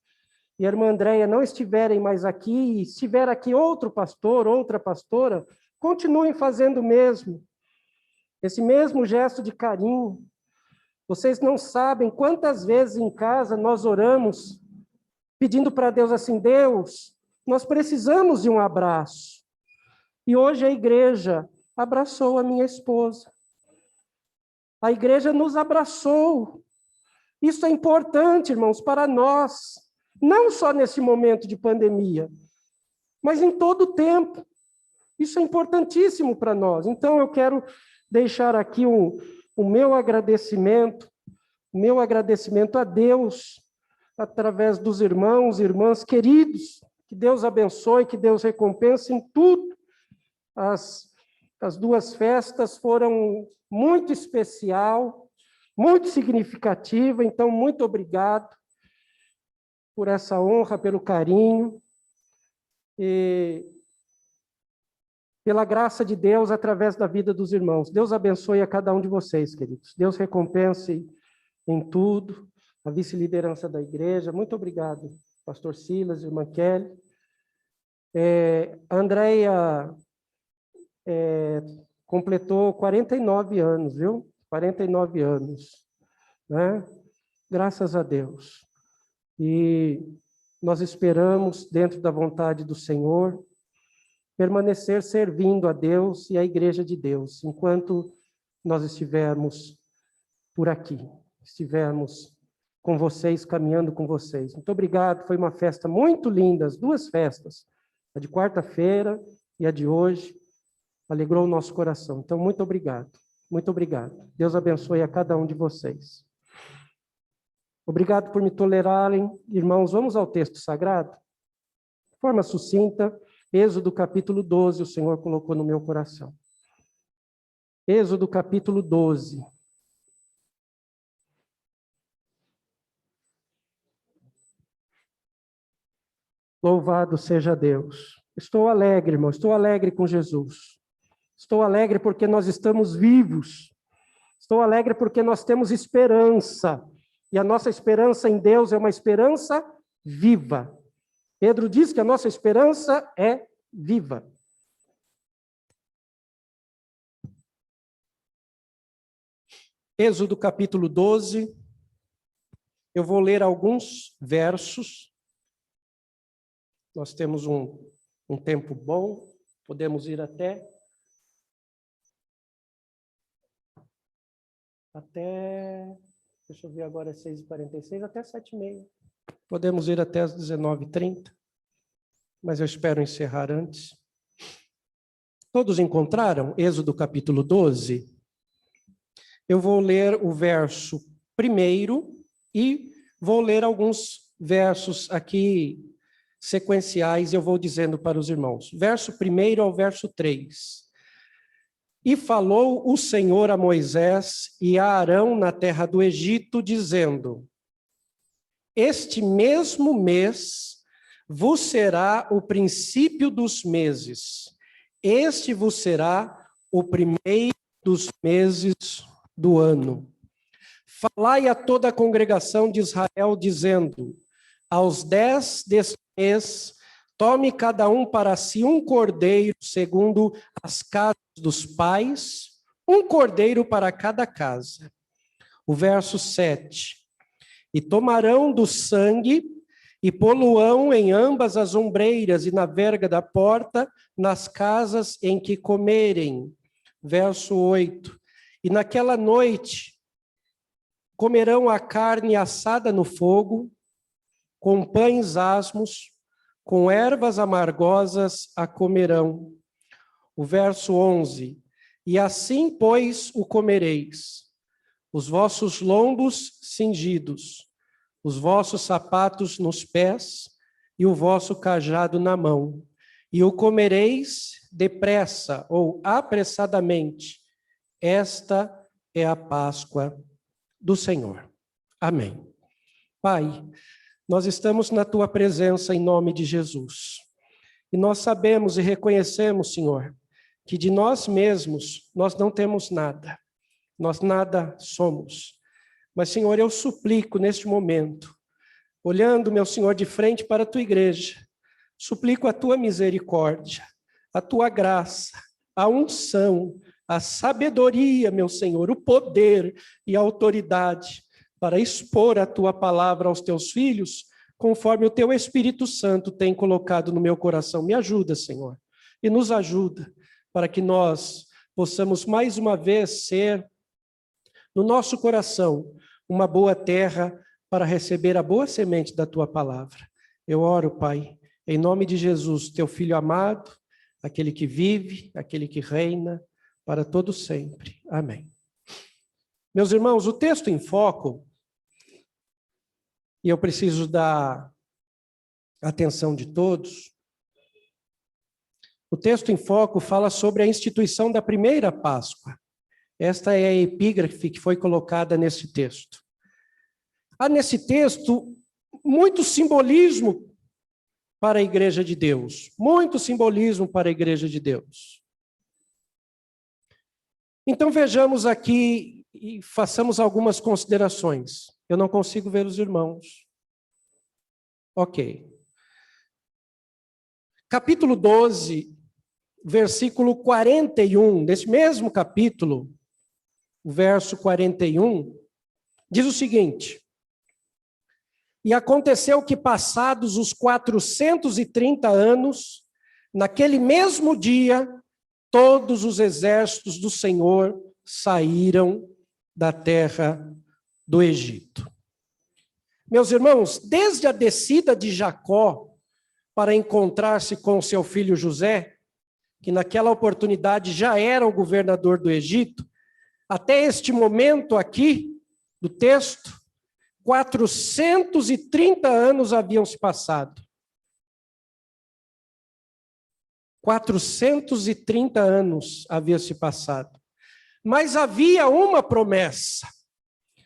e a irmã Andréia não estiverem mais aqui, e estiver aqui outro pastor, outra pastora, continuem fazendo o mesmo. Esse mesmo gesto de carinho. Vocês não sabem quantas vezes em casa nós oramos, pedindo para Deus assim, Deus, nós precisamos de um abraço. E hoje a igreja abraçou a minha esposa. A igreja nos abraçou. Isso é importante, irmãos, para nós, não só nesse momento de pandemia, mas em todo o tempo. Isso é importantíssimo para nós. Então, eu quero deixar aqui o meu agradecimento a Deus, através dos irmãos e irmãs queridos. Que Deus abençoe, que Deus recompense em tudo. As duas festas foram muito especial, muito significativa, então, muito obrigado por essa honra, pelo carinho, e pela graça de Deus através da vida dos irmãos. Deus abençoe a cada um de vocês, queridos. Deus recompense em tudo, a vice-liderança da igreja. Muito obrigado, pastor Silas, irmã Kelly. A Andréia completou 49 anos, viu? 49 anos, né? Graças a Deus. E nós esperamos, dentro da vontade do Senhor, permanecer servindo a Deus e a igreja de Deus, enquanto nós estivermos por aqui, estivermos com vocês, caminhando com vocês. Muito obrigado, foi uma festa muito linda, as duas festas, a de quarta-feira e a de hoje, alegrou o nosso coração. Então, muito obrigado, muito obrigado. Deus abençoe a cada um de vocês. Obrigado por me tolerarem. Irmãos, vamos ao texto sagrado? De forma sucinta, Êxodo capítulo 12, o Senhor colocou no meu coração. Êxodo capítulo 12. Louvado seja Deus. Estou alegre, irmão, estou alegre com Jesus. Estou alegre porque nós estamos vivos. Estou alegre porque nós temos esperança. E a nossa esperança em Deus é uma esperança viva. Pedro diz que a nossa esperança é viva. Êxodo capítulo 12. Eu vou ler alguns versos. Nós temos um tempo bom, podemos ir até deixa eu ver agora, é 6h46, até 7h30. Podemos ir até as 19h30, mas eu espero encerrar antes. Todos encontraram Êxodo capítulo 12? Eu vou ler o verso 1 e vou ler alguns versos aqui sequenciais, eu vou dizendo para os irmãos. Verso 1 ao verso 3. E falou o Senhor a Moisés e a Arão na terra do Egito, dizendo: este mesmo mês vos será o princípio dos meses. Este vos será o primeiro dos meses do ano. Falai a toda a congregação de Israel, dizendo: aos 10 deste mês, tome cada um para si um cordeiro, segundo as casas dos pais, um cordeiro para cada casa. O verso 7. E tomarão do sangue e poluão em ambas as ombreiras e na verga da porta, nas casas em que comerem. Verso 8. E naquela noite comerão a carne assada no fogo, com pães asmos, com ervas amargosas a comerão. O verso 11. E assim, pois, o comereis: os vossos lombos cingidos, os vossos sapatos nos pés e o vosso cajado na mão. E o comereis depressa ou apressadamente. Esta é a Páscoa do Senhor. Amém. Pai, nós estamos na Tua presença em nome de Jesus. E nós sabemos e reconhecemos, Senhor, que de nós mesmos nós não temos nada. Nós nada somos. Mas, Senhor, eu suplico neste momento, olhando, meu Senhor, de frente para a Tua igreja, suplico a Tua misericórdia, a Tua graça, a unção, a sabedoria, meu Senhor, o poder e a autoridade para expor a Tua palavra aos Teus filhos, conforme o Teu Espírito Santo tem colocado no meu coração. Me ajuda, Senhor, e nos ajuda para que nós possamos mais uma vez ser, no nosso coração, uma boa terra para receber a boa semente da Tua palavra. Eu oro, Pai, Em nome de Jesus, teu Filho amado, aquele que vive, aquele que reina para todo sempre. Amém. Meus irmãos, o texto em foco, e eu preciso da atenção de todos, o texto em foco fala sobre a instituição da primeira Páscoa. Esta é a epígrafe que foi colocada nesse texto. Há nesse texto muito simbolismo para a Igreja de Deus. Muito simbolismo para a Igreja de Deus. Então vejamos aqui e façamos algumas considerações. Eu não consigo ver os irmãos. Ok. Capítulo 12, versículo 41, desse mesmo capítulo, o verso 41, diz o seguinte: E aconteceu que, passados os 430 anos, naquele mesmo dia, todos os exércitos do Senhor saíram da terra do Egito. Meus irmãos, desde a descida de Jacó para encontrar-se com seu filho José, que naquela oportunidade já era o governador do Egito, até este momento aqui do texto, 430 anos haviam se passado. 430 anos haviam se passado. Mas havia uma promessa.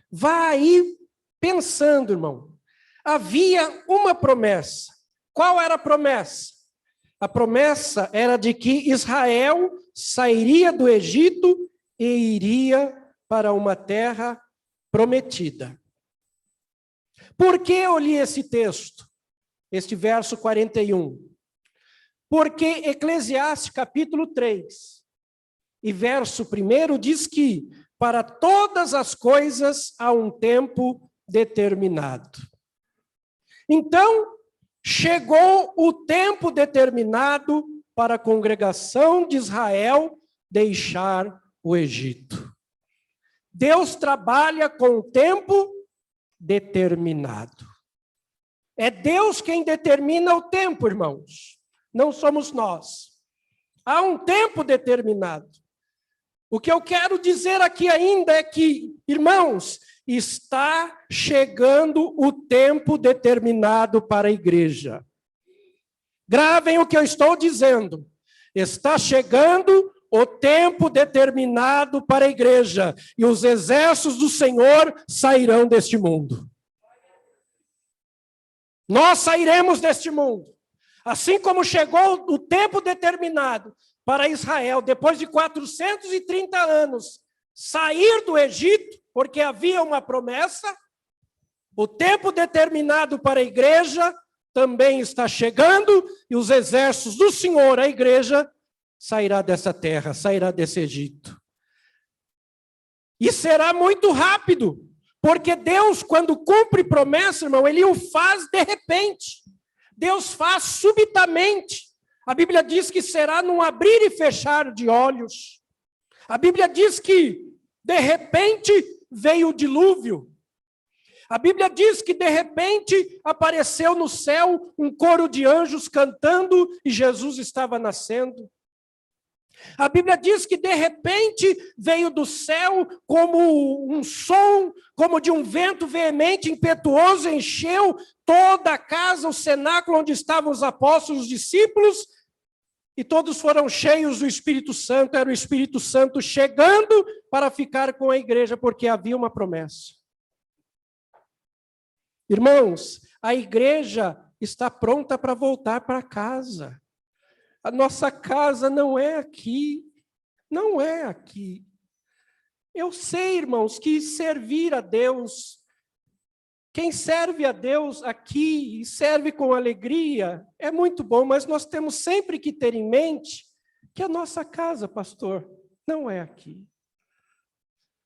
Vá aí pensando, irmão. Havia uma promessa. Qual era a promessa? A promessa era de que Israel sairia do Egito e iria para uma terra prometida. Por que eu li esse texto? Este verso 41. Porque Eclesiastes capítulo 3 e verso 1 diz que para todas as coisas há um tempo determinado. Então, chegou o tempo determinado para a congregação de Israel deixar o Egito. Deus trabalha com o tempo determinado. É Deus quem determina o tempo, irmãos. Não somos nós. Há um tempo determinado. O que eu quero dizer aqui ainda é que, irmãos, está chegando o tempo determinado para a igreja. Gravem o que eu estou dizendo. Está chegando o tempo determinado para a igreja, e os exércitos do Senhor sairão deste mundo. Nós sairemos deste mundo. Assim como chegou o tempo determinado para Israel, depois de 430 anos, sair do Egito, porque havia uma promessa, o tempo determinado para a igreja também está chegando, e os exércitos do Senhor, a igreja, sairá dessa terra, sairá desse Egito. E será muito rápido, porque Deus, quando cumpre promessa, irmão, Ele o faz de repente. Deus faz subitamente. A Bíblia diz que será num abrir e fechar de olhos. A Bíblia diz que, de repente, veio o dilúvio. A Bíblia diz que, de repente, apareceu no céu um coro de anjos cantando e Jesus estava nascendo. A Bíblia diz que, de repente, veio do céu como um som, como de um vento veemente, impetuoso, encheu toda a casa, o cenáculo onde estavam os apóstolos, os discípulos, e todos foram cheios do Espírito Santo. Era o Espírito Santo chegando para ficar com a igreja, porque havia uma promessa. Irmãos, a igreja está pronta para voltar para casa. A nossa casa não é aqui, não é aqui. Eu sei, irmãos, que servir a Deus, quem serve a Deus aqui e serve com alegria, é muito bom, mas nós temos sempre que ter em mente que a nossa casa, pastor, não é aqui.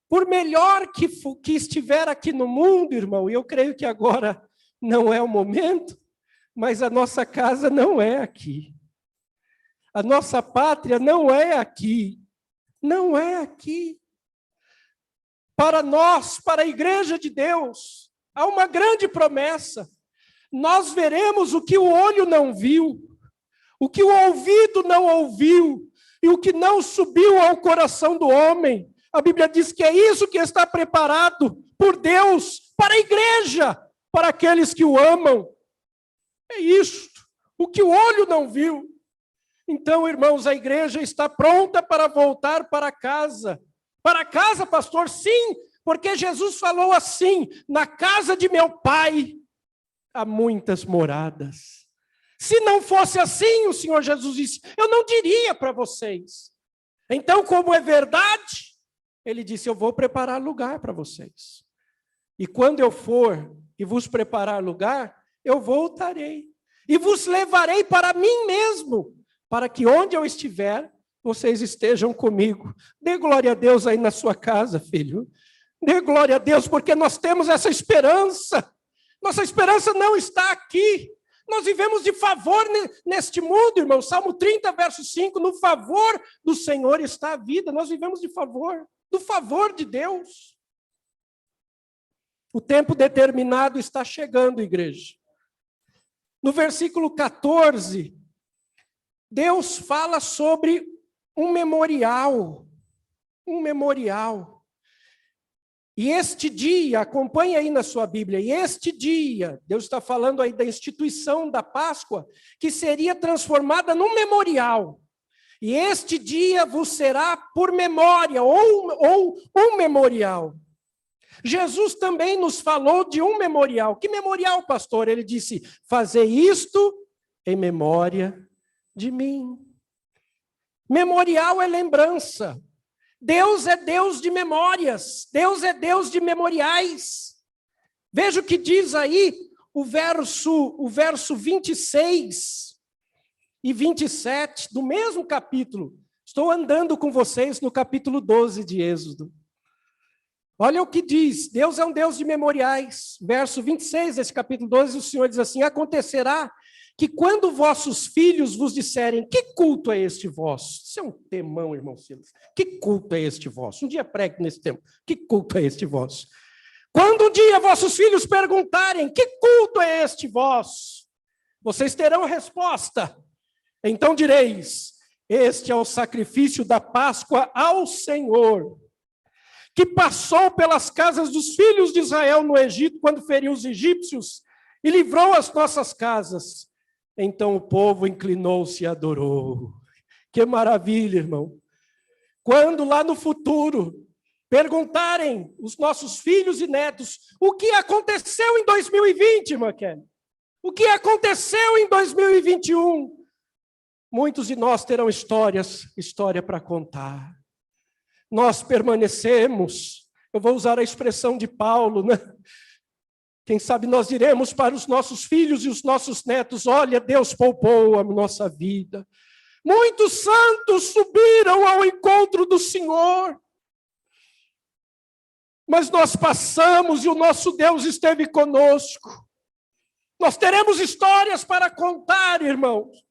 Por melhor que estiver aqui no mundo, irmão, e eu creio que agora não é o momento, mas a nossa casa não é aqui. A nossa pátria não é aqui. Não é aqui. Para nós, para a igreja de Deus, há uma grande promessa. nós veremos o que o olho não viu, o que o ouvido não ouviu, e o que não subiu ao coração do homem. A Bíblia diz que é isso que está preparado por Deus para a igreja, para aqueles que o amam. É isto, o que o olho não viu. Então, irmãos, a igreja está pronta para voltar para casa. Para casa, pastor? Sim, porque Jesus falou assim: na casa de meu pai há muitas moradas. Se não fosse assim, o Senhor Jesus disse, eu não diria para vocês. Então, como é verdade, ele disse, eu vou preparar lugar para vocês. E quando eu for e vos preparar lugar, eu voltarei. E vos levarei para mim mesmo, para que onde eu estiver, vocês estejam comigo. Dê glória a Deus aí na sua casa, filho. Dê glória a Deus, porque nós temos essa esperança. Nossa esperança não está aqui. Nós vivemos de favor neste mundo, irmão. Salmo 30, verso 5, no favor do Senhor está a vida. Nós vivemos de favor, do favor de Deus. O tempo determinado está chegando, igreja. No versículo 14, Deus fala sobre um memorial. Um memorial. E este dia, acompanhe aí na sua Bíblia, e este dia, Deus está falando aí da instituição da Páscoa, que seria transformada num memorial. E este dia vos será por memória, ou um memorial. Jesus também nos falou de um memorial. Que memorial, pastor? Ele disse, fazer isto em memória de mim. Memorial é lembrança. Deus é Deus de memórias, Deus é Deus de memoriais. Veja o que diz aí o verso 26 e 27 do mesmo capítulo. Estou andando com vocês no capítulo 12 de Êxodo. Olha o que diz, Deus é um Deus de memoriais. Verso 26 desse capítulo 12, o Senhor diz assim, acontecerá que quando vossos filhos vos disserem, que culto é este vosso? Isso é um temão, irmão Silas. Que culto é este vosso? Um dia pregue nesse tema. Que culto é este vosso? Quando um dia vossos filhos perguntarem, que culto é este vosso? Vocês terão resposta. Então direis, este é o sacrifício da Páscoa ao Senhor, que passou pelas casas dos filhos de Israel no Egito, quando feriu os egípcios e livrou as nossas casas. Então o povo inclinou-se e adorou. Que maravilha, irmão. Quando lá no futuro perguntarem os nossos filhos e netos o que aconteceu em 2020, irmã Kelly, o que aconteceu em 2021, muitos de nós terão história para contar. Nós permanecemos, eu vou usar a expressão de Paulo, né? Quem sabe nós diremos para os nossos filhos e os nossos netos, olha, Deus poupou a nossa vida. Muitos santos subiram ao encontro do Senhor. Mas nós passamos e o nosso Deus esteve conosco. Nós teremos histórias para contar, irmãos.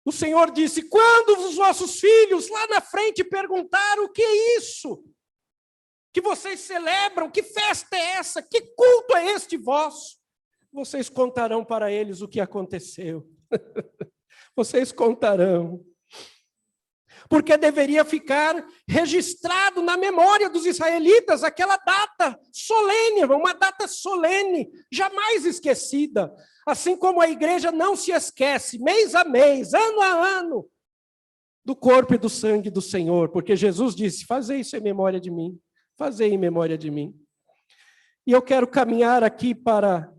O Senhor disse, quando os vossos filhos lá na frente perguntaram o que é isso? Que vocês celebram, que festa é essa? Que culto é este vosso? Vocês contarão para eles o que aconteceu. Vocês contarão. Porque deveria ficar registrado na memória dos israelitas aquela data solene, uma data solene, jamais esquecida. Assim como a igreja não se esquece, mês a mês, ano a ano, do corpo e do sangue do Senhor. Porque Jesus disse, fazei isso em memória de mim. Fazei em memória de mim. E eu quero caminhar aqui para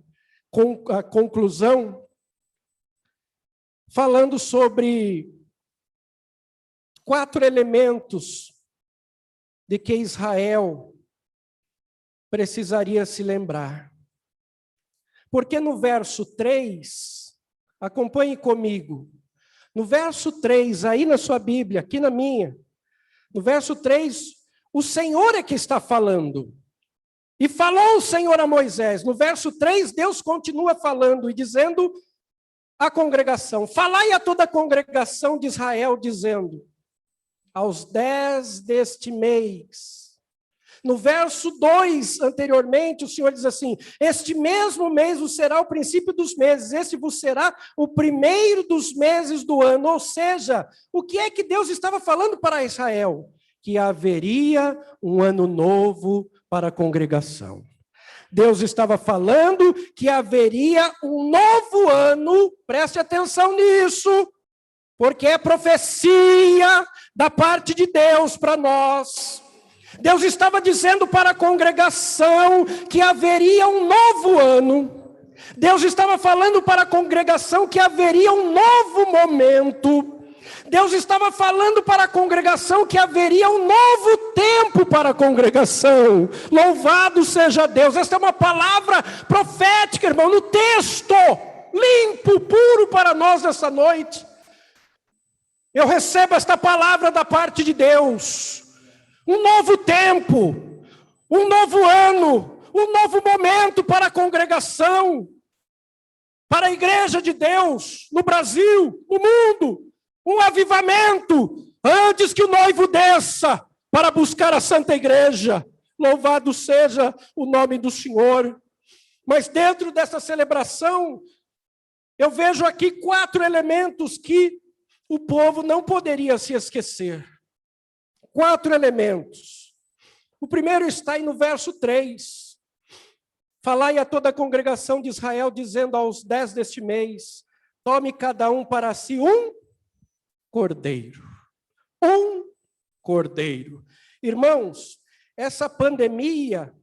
a conclusão, falando sobre 4 elementos de que Israel precisaria se lembrar. Porque no verso 3, acompanhe comigo, no verso 3, aí na sua Bíblia, aqui na minha, no verso 3, o Senhor é que está falando. E falou o Senhor a Moisés. No verso 3, Deus continua falando e dizendo à congregação, falai a toda a congregação de Israel, dizendo, aos 10 deste mês, No verso 2, anteriormente, o Senhor diz assim: este mesmo mês vos será o princípio dos meses, este vos será o primeiro dos meses do ano. Ou seja, o que é que Deus estava falando para Israel? Que haveria um ano novo para a congregação. Deus estava falando que haveria um novo ano, preste atenção nisso, porque é profecia da parte de Deus para nós. Deus estava dizendo para a congregação que haveria um novo ano. Deus estava falando para a congregação que haveria um novo momento. Deus estava falando para a congregação que haveria um novo tempo para a congregação. Louvado seja Deus. Esta é uma palavra profética, irmão, no texto, limpo, puro para nós nessa noite. Eu recebo esta palavra da parte de Deus. Um novo tempo, um novo ano, um novo momento para a congregação, para a igreja de Deus, no Brasil, no mundo. Um avivamento, antes que o noivo desça para buscar a Santa Igreja. Louvado seja o nome do Senhor. Mas dentro dessa celebração, eu vejo aqui 4 elementos que o povo não poderia se esquecer. 4 elementos. O primeiro está aí no verso 3. Falai a toda a congregação de Israel, dizendo aos 10 deste mês: tome cada um para si um cordeiro. Um cordeiro. Irmãos, essa pandemia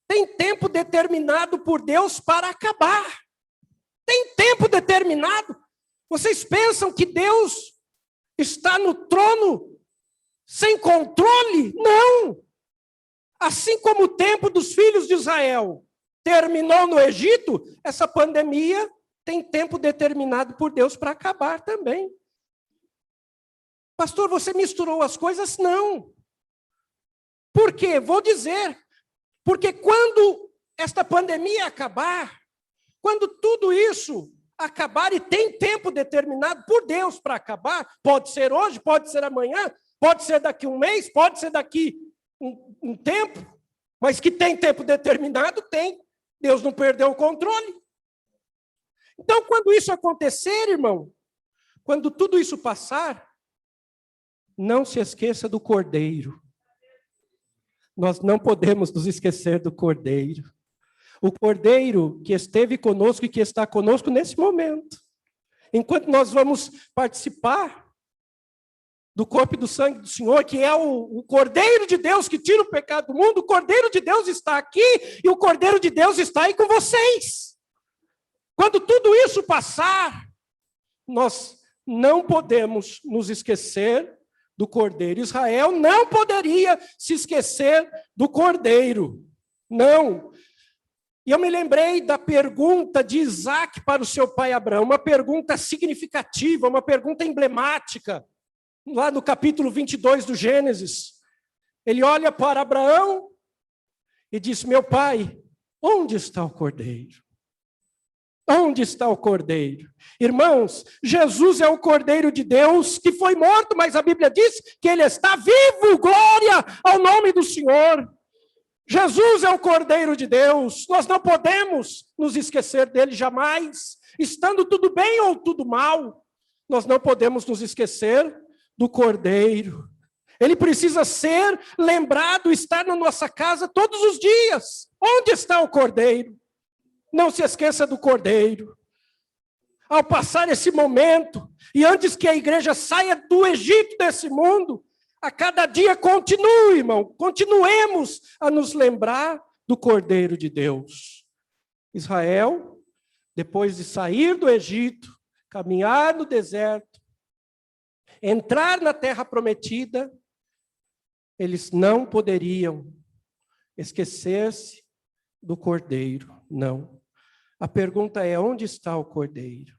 tem tempo determinado por Deus para acabar. Tem tempo determinado. Vocês pensam que Deus está no trono sem controle? Não. Assim como o tempo dos filhos de Israel terminou no Egito, essa pandemia tem tempo determinado por Deus para acabar também. Pastor, você misturou as coisas? Não. Por quê? Vou dizer. Porque quando esta pandemia acabar, quando tudo isso acabar, e tem tempo determinado por Deus para acabar, pode ser hoje, pode ser amanhã, pode ser daqui um mês, pode ser daqui um tempo, mas que tem tempo determinado, tem. Deus não perdeu o controle. Então, quando isso acontecer, irmão, quando tudo isso passar, não se esqueça do Cordeiro. Nós não podemos nos esquecer do Cordeiro. O Cordeiro que esteve conosco e que está conosco nesse momento. Enquanto nós vamos participar do corpo e do sangue do Senhor, que é o Cordeiro de Deus que tira o pecado do mundo, o Cordeiro de Deus está aqui e o Cordeiro de Deus está aí com vocês. Quando tudo isso passar, nós não podemos nos esquecer do Cordeiro. Israel não poderia se esquecer do Cordeiro. Não. E eu me lembrei da pergunta de Isaac para o seu pai Abraão, uma pergunta significativa, uma pergunta emblemática, lá no capítulo 22 do Gênesis. Ele olha para Abraão e diz: meu pai, onde está o Cordeiro? Onde está o Cordeiro? Irmãos, Jesus é o Cordeiro de Deus que foi morto, mas a Bíblia diz que ele está vivo. Glória ao nome do Senhor. Jesus é o Cordeiro de Deus. Nós não podemos nos esquecer dele jamais. Estando tudo bem ou tudo mal, nós não podemos nos esquecer do Cordeiro. Ele precisa ser lembrado, estar na nossa casa todos os dias. Onde está o Cordeiro? Não se esqueça do Cordeiro. Ao passar esse momento, e antes que a igreja saia do Egito desse mundo, a cada dia continue, irmão, continuemos a nos lembrar do Cordeiro de Deus. Israel, depois de sair do Egito, caminhar no deserto, entrar na terra prometida, eles não poderiam esquecer-se do Cordeiro, não. A pergunta é: onde está o Cordeiro?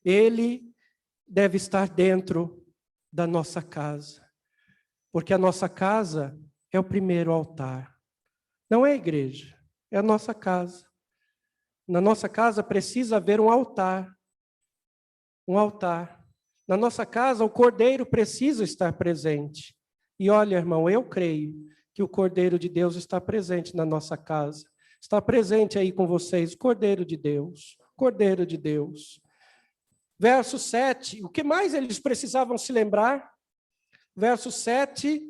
Ele deve estar dentro da nossa casa, porque a nossa casa é o primeiro altar. Não é a igreja, é a nossa casa. Na nossa casa precisa haver um altar. Um altar. Na nossa casa o Cordeiro precisa estar presente. E olha, irmão, eu creio que o Cordeiro de Deus está presente na nossa casa. Está presente aí com vocês, Cordeiro de Deus, Cordeiro de Deus. Verso 7, o que mais eles precisavam se lembrar? Verso 7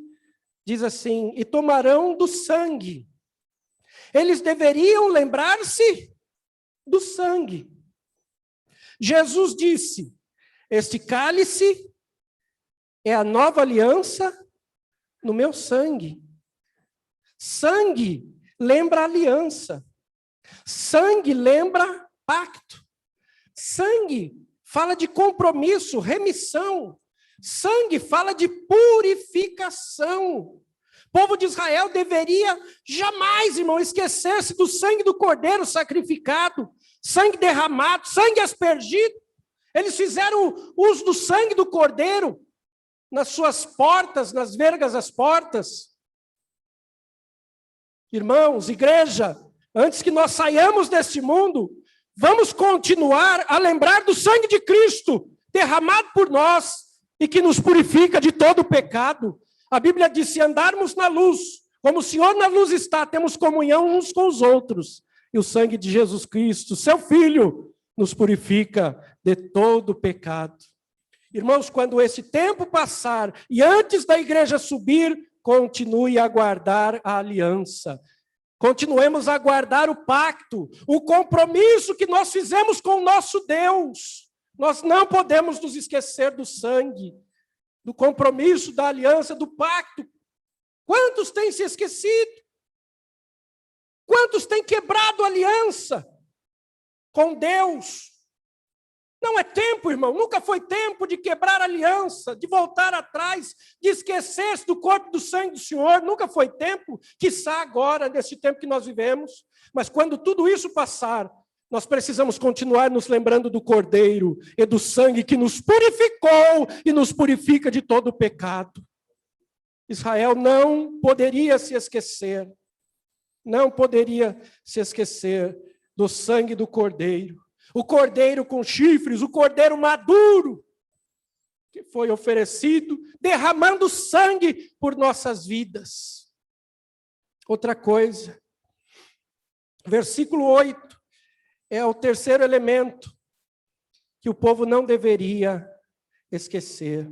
diz assim: e tomarão do sangue. Eles deveriam lembrar-se do sangue. Jesus disse: este cálice é a nova aliança no meu sangue. Sangue lembra aliança. Sangue lembra pacto. Sangue fala de compromisso, remissão. Sangue fala de purificação. O povo de Israel deveria jamais, irmão, esquecer-se do sangue do cordeiro sacrificado, sangue derramado, sangue aspergido. Eles fizeram uso do sangue do cordeiro nas suas portas, nas vergas das portas. Irmãos, igreja, antes que nós saiamos deste mundo, vamos continuar a lembrar do sangue de Cristo, derramado por nós, e que nos purifica de todo o pecado. A Bíblia diz: se andarmos na luz, como o Senhor na luz está, temos comunhão uns com os outros. E o sangue de Jesus Cristo, seu Filho, nos purifica de todo o pecado. Irmãos, quando esse tempo passar, e antes da igreja subir, continue a guardar a aliança. Continuemos a guardar o pacto, o compromisso que nós fizemos com o nosso Deus. Nós não podemos nos esquecer do sangue, do compromisso, da aliança, do pacto. Quantos têm se esquecido? Quantos têm quebrado a aliança com Deus? Não é tempo, irmão, nunca foi tempo de quebrar a aliança, de voltar atrás, de esquecer-se do corpo e do sangue do Senhor. Nunca foi tempo, quiçá agora, nesse tempo que nós vivemos. Mas quando tudo isso passar, nós precisamos continuar nos lembrando do Cordeiro e do sangue que nos purificou e nos purifica de todo o pecado. Israel não poderia se esquecer, não poderia se esquecer do sangue do Cordeiro. O Cordeiro com chifres, o Cordeiro maduro, que foi oferecido, derramando sangue por nossas vidas. Outra coisa, versículo 8. É o terceiro elemento que o povo não deveria esquecer.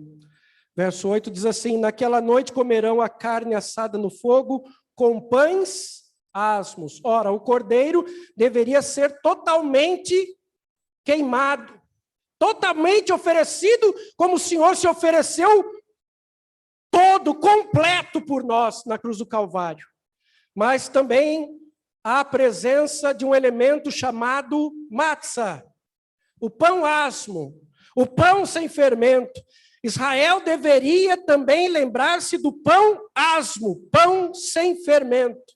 Verso 8 diz assim: naquela noite comerão a carne assada no fogo com pães asmos. Ora, o cordeiro deveria ser totalmente queimado, totalmente oferecido, como o Senhor se ofereceu todo, completo por nós na cruz do Calvário. Mas também há a presença de um elemento chamado matzah, o pão asmo, o pão sem fermento. Israel deveria também lembrar-se do pão asmo, pão sem fermento.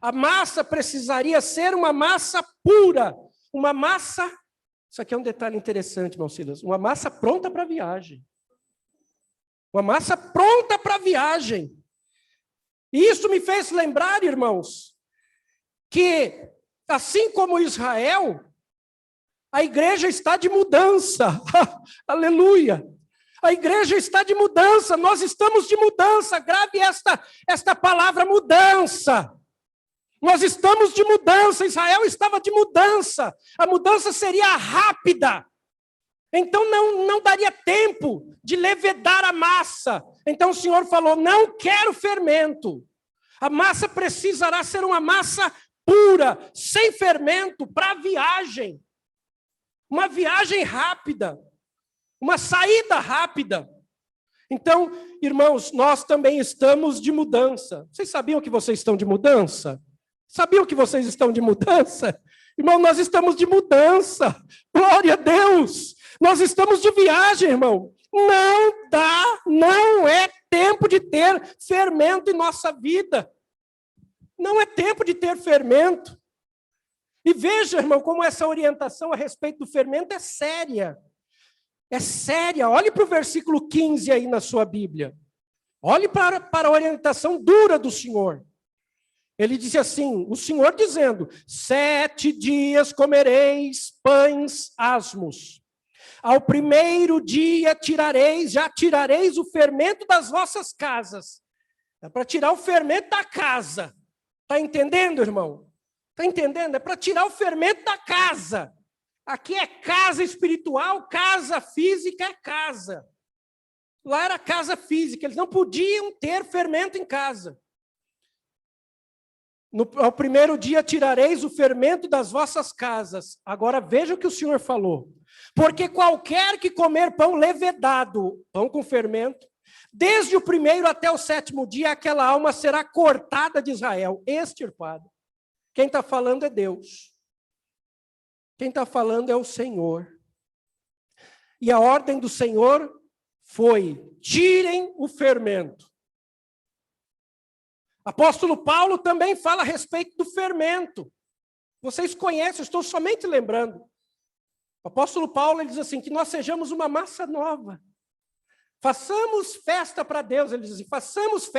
A massa precisaria ser uma massa pura, uma massa, isso aqui é um detalhe interessante, irmão Silas, uma massa pronta para a viagem. Uma massa pronta para a viagem. E isso me fez lembrar, irmãos, que, assim como Israel, a igreja está de mudança. Aleluia! A igreja está de mudança, nós estamos de mudança. Grave esta palavra mudança. Nós estamos de mudança, Israel estava de mudança. A mudança seria rápida. Então não daria tempo de levedar a massa. Então o Senhor falou: não quero fermento. A massa precisará ser uma massa pura, sem fermento, para a viagem. Uma viagem rápida. Uma saída rápida. Então, irmãos, nós também estamos de mudança. Vocês sabiam que vocês estão de mudança? Sabiam que vocês estão de mudança? Irmão, nós estamos de mudança. Glória a Deus. Nós estamos de viagem, irmão. Não é tempo de ter fermento em nossa vida. Não é tempo de ter fermento. E veja, irmão, como essa orientação a respeito do fermento é séria. É séria. Olhe para o versículo 15 aí na sua Bíblia. Olhe para a orientação dura do Senhor. Ele disse assim, o Senhor dizendo: 7 dias comereis pães asmos. Ao primeiro dia já tirareis o fermento das vossas casas. É para tirar o fermento da casa. Está entendendo, irmão? Está entendendo? É para tirar o fermento da casa. Aqui é casa espiritual, casa física é casa. Lá era casa física, eles não podiam ter fermento em casa. Ao primeiro dia tirareis o fermento das vossas casas. Agora veja o que o Senhor falou. Porque qualquer que comer pão levedado, pão com fermento, desde o primeiro até o 7º dia, aquela alma será cortada de Israel, extirpada. Quem está falando é Deus. Quem está falando é o Senhor. E a ordem do Senhor foi: tirem o fermento. Apóstolo Paulo também fala a respeito do fermento. Vocês conhecem, eu estou somente lembrando. O apóstolo Paulo ele diz assim, que nós sejamos uma massa nova. Façamos festa para Deus, ele diz assim, façamos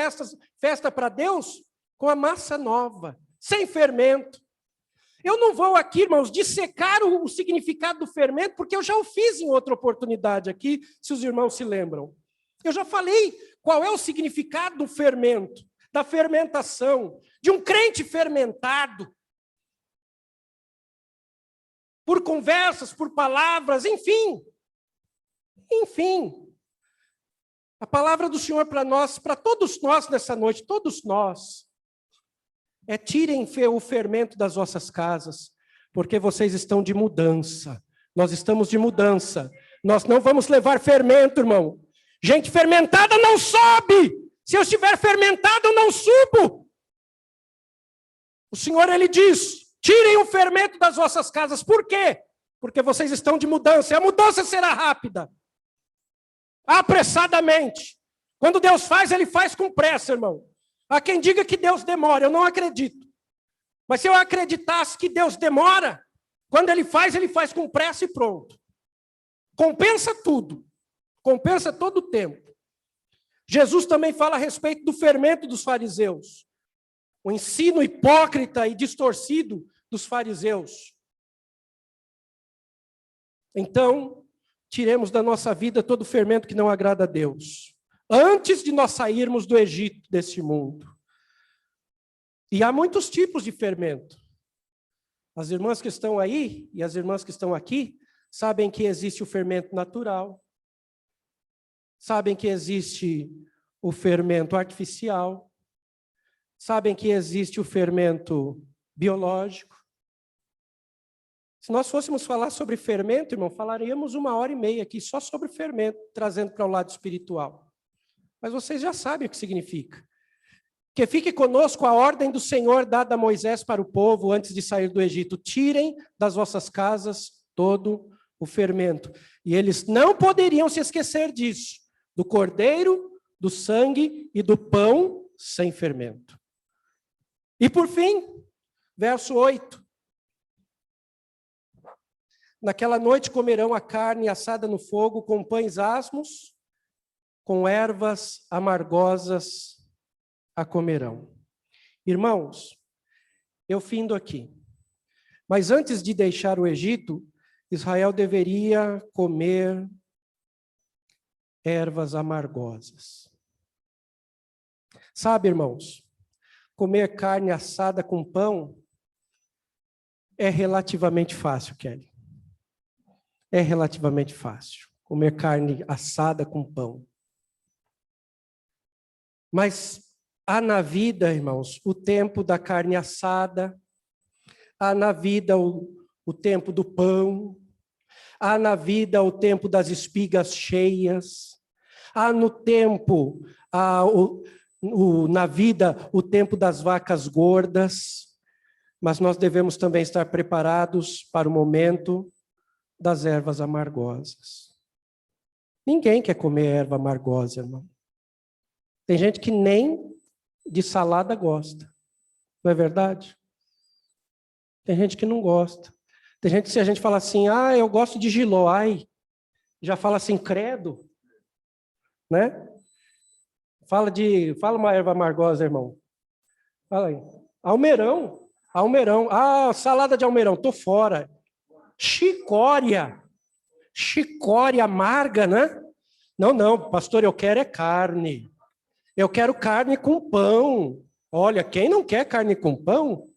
festa para Deus com a massa nova, sem fermento. Eu não vou aqui, irmãos, dissecar o significado do fermento, porque eu já o fiz em outra oportunidade aqui, se os irmãos se lembram. Eu já falei qual é o significado do fermento, da fermentação, de um crente fermentado. Por conversas, por palavras, enfim. Enfim. A palavra do Senhor para nós, para todos nós nessa noite, todos nós, é: tirem o fermento das vossas casas, porque vocês estão de mudança. Nós estamos de mudança. Nós não vamos levar fermento, irmão. Gente fermentada não sobe. Se eu estiver fermentado, eu não subo. O Senhor, Ele diz: tirem o fermento das vossas casas. Por quê? Porque vocês estão de mudança. E a mudança será rápida. Apressadamente. Quando Deus faz, Ele faz com pressa, irmão. Há quem diga que Deus demora, eu não acredito. Mas se eu acreditasse que Deus demora, quando Ele faz com pressa e pronto. Compensa tudo. Compensa todo o tempo. Jesus também fala a respeito do fermento dos fariseus. O ensino hipócrita e distorcido dos fariseus. Então, tiremos da nossa vida todo o fermento que não agrada a Deus. Antes de nós sairmos do Egito, desse mundo. E há muitos tipos de fermento. As irmãs que estão aí e as irmãs que estão aqui sabem que existe o fermento natural. Sabem que existe o fermento artificial. Sabem que existe o fermento biológico. Se nós fôssemos falar sobre fermento, irmão, falaríamos 1h30 aqui só sobre fermento, trazendo para o lado espiritual. Mas vocês já sabem o que significa. Que fique conosco a ordem do Senhor dada a Moisés para o povo antes de sair do Egito. Tirem das vossas casas todo o fermento. E eles não poderiam se esquecer disso. Do cordeiro, do sangue e do pão sem fermento. E por fim, verso 8. Naquela noite comerão a carne assada no fogo com pães asmos, com ervas amargosas a comerão. Irmãos, eu findo aqui. Mas antes de deixar o Egito, Israel deveria comer ervas amargosas. Sabe, irmãos, comer carne assada com pão é relativamente fácil, Kelly. É relativamente fácil comer carne assada com pão. Mas há na vida, irmãos, o tempo da carne assada, há na vida o tempo do pão, há na vida o tempo das espigas cheias, há no tempo, na vida, o tempo das vacas gordas, mas nós devemos também estar preparados para o momento das ervas amargosas. Ninguém quer comer erva amargosa, irmão. Tem gente que nem de salada gosta. Não é verdade? Tem gente que não gosta. Tem gente que, se a gente fala assim, eu gosto de jiló, já fala assim, credo. Né? Fala uma erva amargosa, irmão. Fala aí. Almeirão. Salada de almeirão, tô fora. Chicória. chicória amarga, né? Não, pastor, eu quero é carne. Eu quero carne com pão. Olha, quem não quer carne com pão?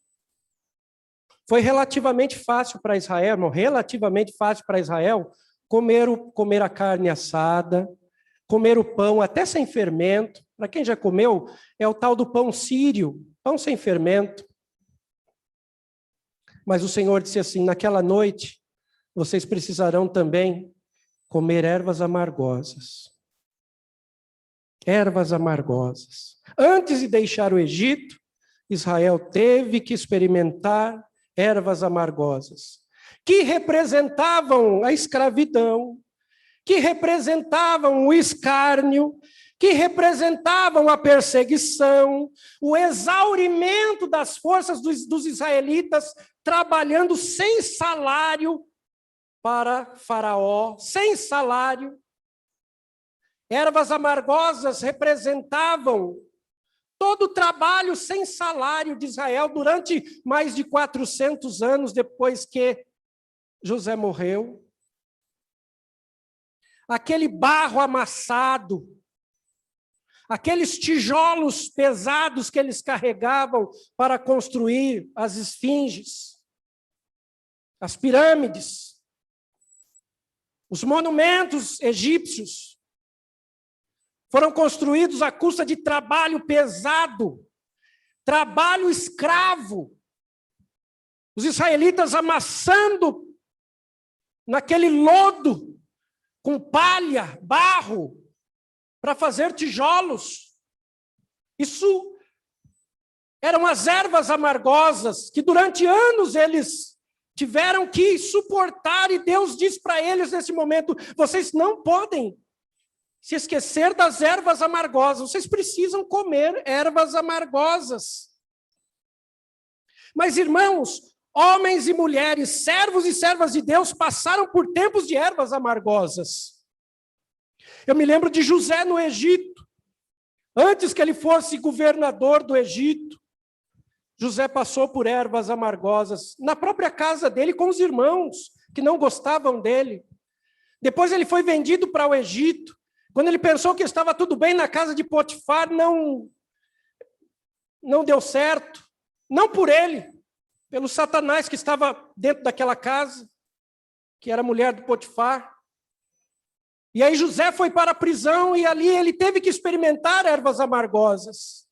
Foi relativamente fácil para Israel, irmão, relativamente fácil para Israel comer a carne assada, comer o pão até sem fermento. Para quem já comeu, é o tal do pão sírio, pão sem fermento. Mas o Senhor disse assim, naquela noite, vocês precisarão também comer ervas amargosas. Ervas amargosas. Antes de deixar o Egito, Israel teve que experimentar ervas amargosas, que representavam a escravidão, que representavam o escárnio, que representavam a perseguição, o exaurimento das forças dos israelitas, trabalhando sem salário para Faraó, sem salário. Ervas amargosas representavam todo o trabalho sem salário de Israel durante mais de 400 anos depois que José morreu. Aquele barro amassado, aqueles tijolos pesados que eles carregavam para construir as esfinges, as pirâmides, os monumentos egípcios, foram construídos à custa de trabalho pesado, trabalho escravo. Os israelitas amassando naquele lodo, com palha, barro, para fazer tijolos. Isso eram as ervas amargosas que durante anos eles tiveram que suportar, e Deus diz para eles nesse momento, vocês não podem se esquecer das ervas amargosas, vocês precisam comer ervas amargosas. Mas, irmãos, homens e mulheres, servos e servas de Deus, passaram por tempos de ervas amargosas. Eu me lembro de José no Egito. Antes que ele fosse governador do Egito, José passou por ervas amargosas, na própria casa dele, com os irmãos, que não gostavam dele. Depois ele foi vendido para o Egito. Quando ele pensou que estava tudo bem na casa de Potifar, não deu certo. Não por ele, pelo Satanás que estava dentro daquela casa, que era a mulher do Potifar. E aí José foi para a prisão e ali ele teve que experimentar ervas amargosas.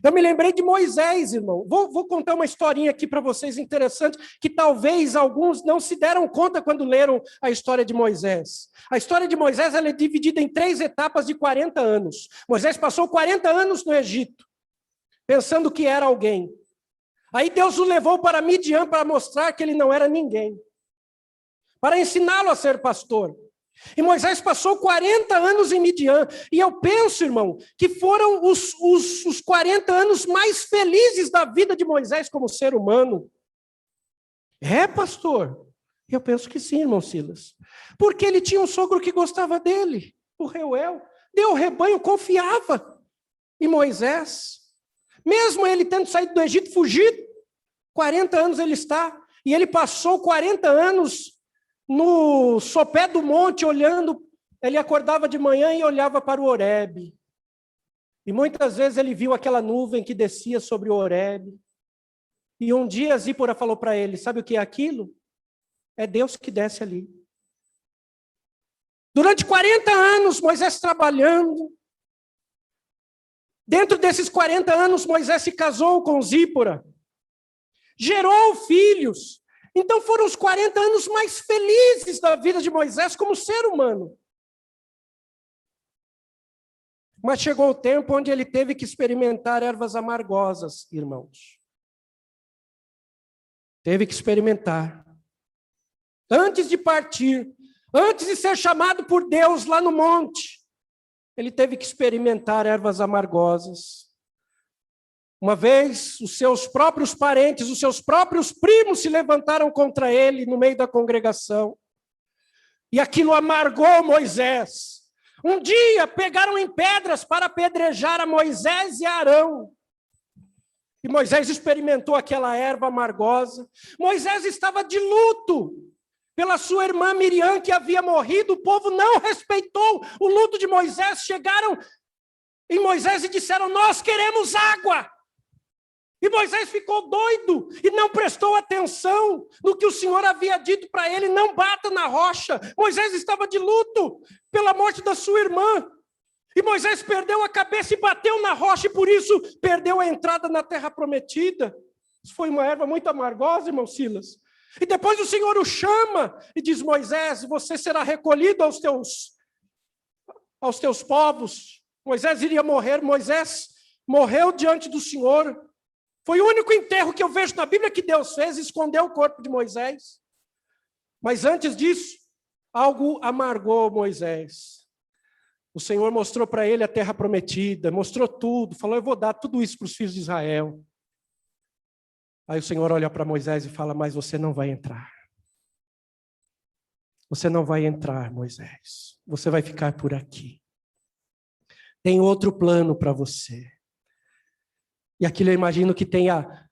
Eu me lembrei de Moisés, irmão. Vou contar uma historinha aqui para vocês interessante, que talvez alguns não se deram conta quando leram a história de Moisés. A história de Moisés ela é dividida em 3 etapas de 40 anos. Moisés passou 40 anos no Egito, pensando que era alguém. Aí Deus o levou para Midian para mostrar que ele não era ninguém, para ensiná-lo a ser pastor. E Moisés passou 40 anos em Midian. E eu penso, irmão, que foram os 40 anos mais felizes da vida de Moisés como ser humano. É, pastor? Eu penso que sim, irmão Silas. Porque ele tinha um sogro que gostava dele, o Reuel. Deu o rebanho, confiava em Moisés. Mesmo ele tendo saído do Egito, fugido, 40 anos ele está. E ele passou 40 anos no sopé do monte, olhando, ele acordava de manhã e olhava para o Horebe. E muitas vezes ele viu aquela nuvem que descia sobre o Horebe. E um dia Zípora falou para ele, sabe o que é aquilo? É Deus que desce ali. Durante 40 anos, Moisés trabalhando. Dentro desses 40 anos, Moisés se casou com Zípora. Gerou filhos. Então foram os 40 anos mais felizes da vida de Moisés como ser humano. Mas chegou o tempo onde ele teve que experimentar ervas amargosas, irmãos. Teve que experimentar. Antes de partir, antes de ser chamado por Deus lá no monte, ele teve que experimentar ervas amargosas. Uma vez, os seus próprios parentes, os seus próprios primos se levantaram contra ele no meio da congregação. E aquilo amargou Moisés. Um dia, pegaram em pedras para apedrejar a Moisés e a Arão. E Moisés experimentou aquela erva amargosa. Moisés estava de luto pela sua irmã Miriam, que havia morrido. O povo não respeitou o luto de Moisés. Chegaram em Moisés e disseram: nós queremos água. E Moisés ficou doido e não prestou atenção no que o Senhor havia dito para ele: não bata na rocha. Moisés estava de luto pela morte da sua irmã. E Moisés perdeu a cabeça e bateu na rocha, e por isso perdeu a entrada na terra prometida. Isso foi uma erva muito amargosa, irmão Silas. E depois o Senhor o chama e diz: Moisés, você será recolhido aos teus povos. Moisés iria morrer. Moisés morreu diante do Senhor. Foi o único enterro que eu vejo na Bíblia que Deus fez, escondeu o corpo de Moisés. Mas antes disso, algo amargou Moisés. O Senhor mostrou para ele a terra prometida, mostrou tudo, falou: eu vou dar tudo isso para os filhos de Israel. Aí o Senhor olha para Moisés e fala: mas você não vai entrar. Você não vai entrar, Moisés. Você vai ficar por aqui. Tem outro plano para você. E aquilo eu imagino que tenha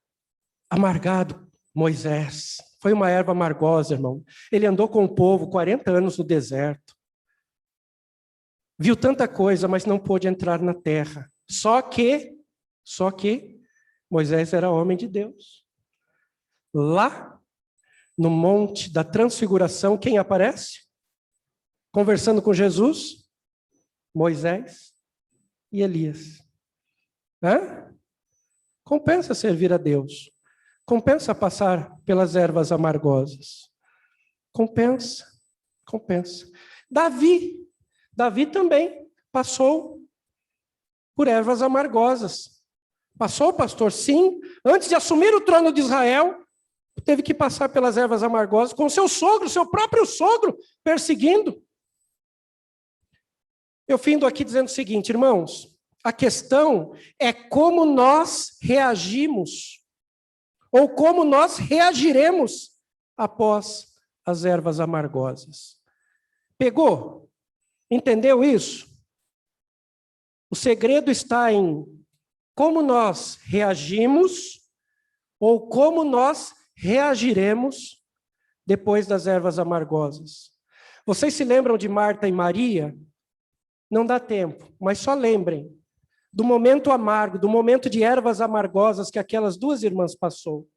amargado Moisés. Foi uma erva amargosa, irmão. Ele andou com o povo 40 anos no deserto. Viu tanta coisa, mas não pôde entrar na terra. Só que Moisés era homem de Deus. Lá, no Monte da Transfiguração, quem aparece? Conversando com Jesus? Moisés e Elias. Compensa servir a Deus. Compensa passar pelas ervas amargosas. Compensa. Davi também passou por ervas amargosas. Passou, pastor? Sim. Antes de assumir o trono de Israel, teve que passar pelas ervas amargosas com seu sogro, seu próprio sogro, perseguindo. Eu findo aqui dizendo o seguinte, irmãos: a questão é como nós reagimos, ou como nós reagiremos após as ervas amargosas. Pegou? Entendeu isso? O segredo está em como nós reagimos ou como nós reagiremos depois das ervas amargosas. Vocês se lembram de Marta e Maria? Não dá tempo, mas só lembrem do momento amargo, do momento de ervas amargosas que aquelas duas irmãs passaram.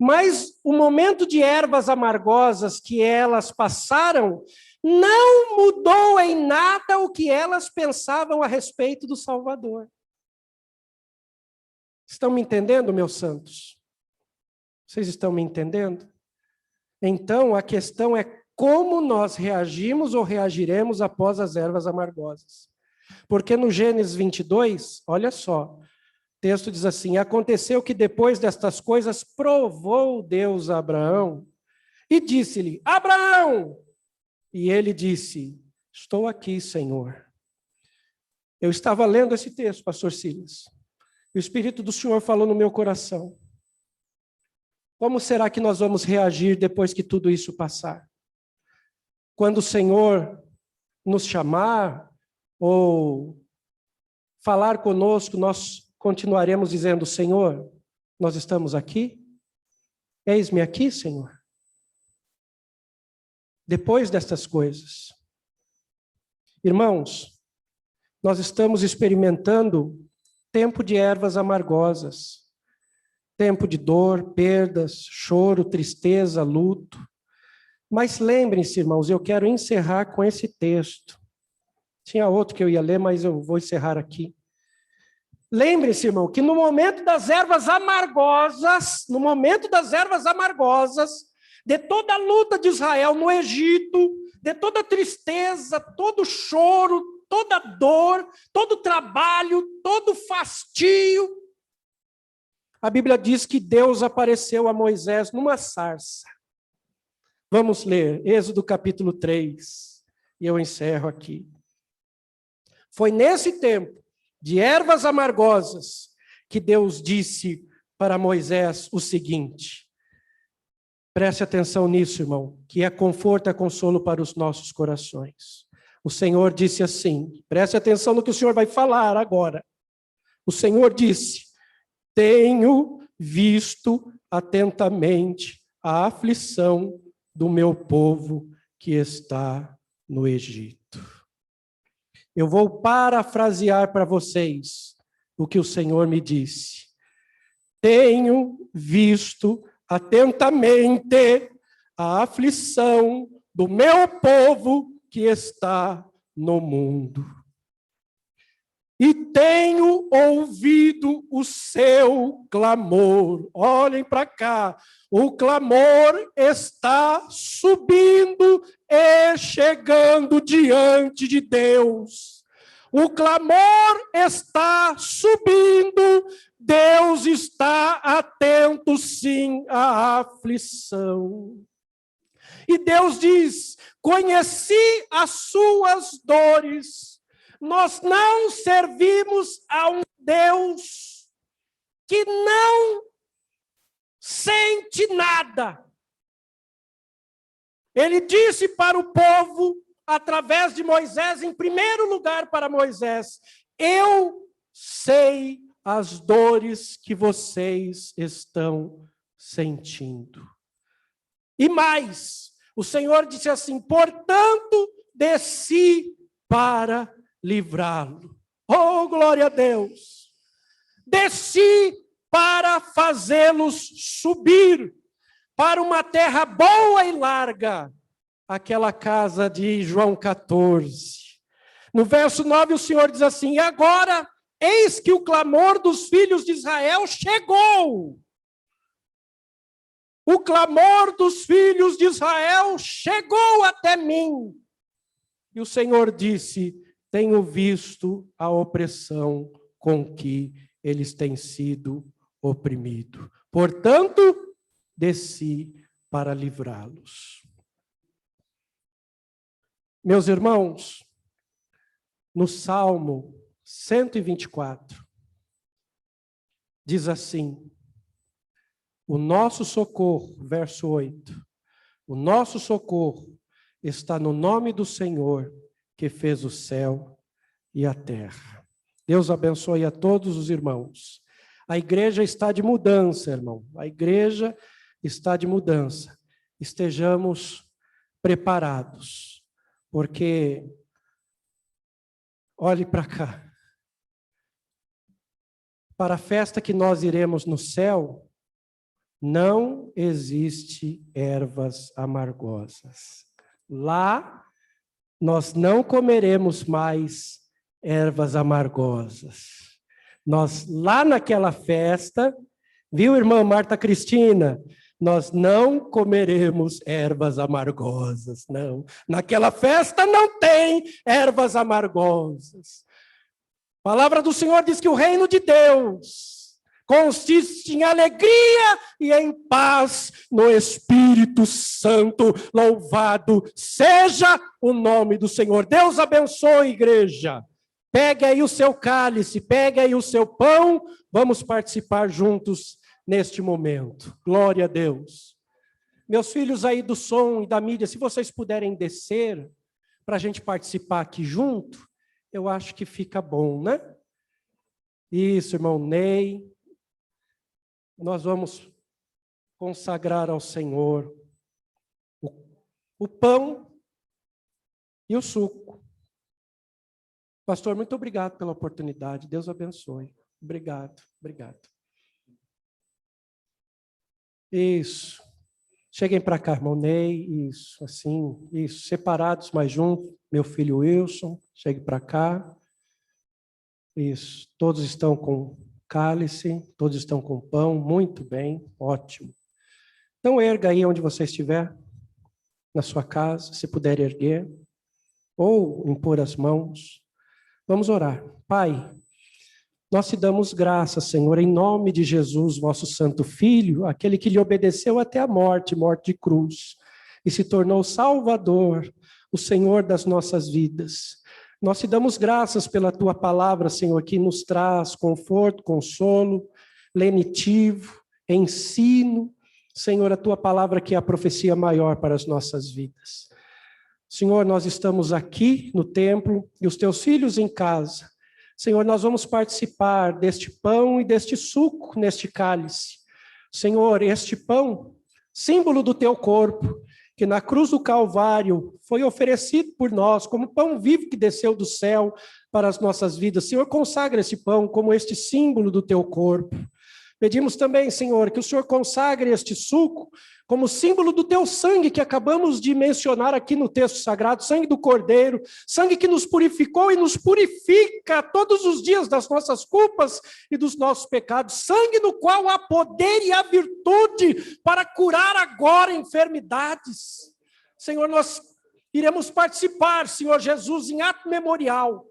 Mas o momento de ervas amargosas que elas passaram não mudou em nada o que elas pensavam a respeito do Salvador. Estão me entendendo, meus santos? Vocês estão me entendendo? Então, a questão é como nós reagimos ou reagiremos após as ervas amargosas. Porque no Gênesis 22, olha só, o texto diz assim: aconteceu que depois destas coisas provou Deus a Abraão e disse-lhe: Abraão! E ele disse: estou aqui, Senhor. Eu estava lendo esse texto, pastor Silas. O Espírito do Senhor falou no meu coração. Como será que nós vamos reagir depois que tudo isso passar? Quando o Senhor nos chamar ou falar conosco, nós continuaremos dizendo: Senhor, nós estamos aqui? Eis-me aqui, Senhor. Depois destas coisas. Irmãos, nós estamos experimentando tempo de ervas amargosas, tempo de dor, perdas, choro, tristeza, luto. Mas lembrem-se, irmãos, eu quero encerrar com esse texto. Tinha outro que eu ia ler, mas eu vou encerrar aqui. Lembre-se, irmão, que no momento das ervas amargosas, de toda a luta de Israel no Egito, de toda a tristeza, todo o choro, toda a dor, todo o trabalho, todo o fastio, a Bíblia diz que Deus apareceu a Moisés numa sarça. Vamos ler Êxodo capítulo 3, e eu encerro aqui. Foi nesse tempo de ervas amargosas que Deus disse para Moisés o seguinte: preste atenção nisso, irmão, que é conforto, é consolo para os nossos corações. O Senhor disse assim, preste atenção no que o Senhor vai falar agora. O Senhor disse: tenho visto atentamente a aflição do meu povo que está no Egito. Eu vou parafrasear para vocês o que o Senhor me disse. Tenho visto atentamente a aflição do meu povo que está no mundo. E tenho ouvido o seu clamor. Olhem para cá. O clamor está subindo e chegando diante de Deus. O clamor está subindo. Deus está atento, sim, à aflição. E Deus diz: conheci as suas dores. Nós não servimos a um Deus que não sente nada. Ele disse para o povo, através de Moisés, em primeiro lugar para Moisés: eu sei as dores que vocês estão sentindo. E mais, o Senhor disse assim: portanto, desci para livrá-lo. Oh, glória a Deus! Desci para fazê-los subir para uma terra boa e larga, aquela casa de João 14. No verso 9 o Senhor diz assim: e agora, eis que o clamor dos filhos de Israel chegou. O clamor dos filhos de Israel chegou até mim. E o Senhor disse: tenho visto a opressão com que eles têm sido oprimidos. Portanto, desci para livrá-los. Meus irmãos, no Salmo 124, diz assim: o nosso socorro, verso 8, o nosso socorro está no nome do Senhor, que fez o céu e a terra. Deus abençoe a todos os irmãos. A igreja está de mudança, irmão. A igreja está de mudança. Estejamos preparados, porque, olhe para cá, para a festa que nós iremos no céu, não existe ervas amargosas. Lá, nós não comeremos mais ervas amargosas. Nós, lá naquela festa, viu, irmã Marta Cristina? Nós não comeremos ervas amargosas, não. Naquela festa não tem ervas amargosas. A palavra do Senhor diz que o reino de Deus consiste em alegria e em paz no Espírito Santo. Louvado seja o nome do Senhor. Deus abençoe, igreja. Pegue aí o seu cálice, pegue aí o seu pão. Vamos participar juntos neste momento. Glória a Deus. Meus filhos aí do som e da mídia, se vocês puderem descer para a gente participar aqui junto, eu acho que fica bom, né? Isso, irmão Ney. Nós vamos consagrar ao Senhor o pão e o suco. Pastor, muito obrigado pela oportunidade. Deus abençoe. Obrigado, obrigado. Isso. Cheguem para cá, irmão Ney. Isso, assim, isso. Separados, mas juntos. Meu filho Wilson, chegue para cá. Isso. Todos estão com cálice, todos estão com pão, muito bem, ótimo. Então erga aí onde você estiver, na sua casa, se puder erguer, ou impor as mãos. Vamos orar. Pai, nós te damos graças, Senhor, em nome de Jesus, vosso santo Filho, aquele que lhe obedeceu até a morte, morte de cruz, e se tornou Salvador, o Senhor das nossas vidas. Nós te damos graças pela tua palavra, Senhor, que nos traz conforto, consolo, lenitivo, ensino. Senhor, a tua palavra que é a profecia maior para as nossas vidas. Senhor, nós estamos aqui no templo e os teus filhos em casa. Senhor, nós vamos participar deste pão e deste suco neste cálice. Senhor, este pão, símbolo do teu corpo, que na cruz do Calvário foi oferecido por nós como pão vivo que desceu do céu para as nossas vidas. Senhor, consagra esse pão como este símbolo do teu corpo. Pedimos também, Senhor, que o Senhor consagre este suco como símbolo do teu sangue que acabamos de mencionar aqui no texto sagrado, sangue do Cordeiro, sangue que nos purificou e nos purifica todos os dias das nossas culpas e dos nossos pecados, sangue no qual há poder e há virtude para curar agora enfermidades. Senhor, nós iremos participar, Senhor Jesus, em ato memorial,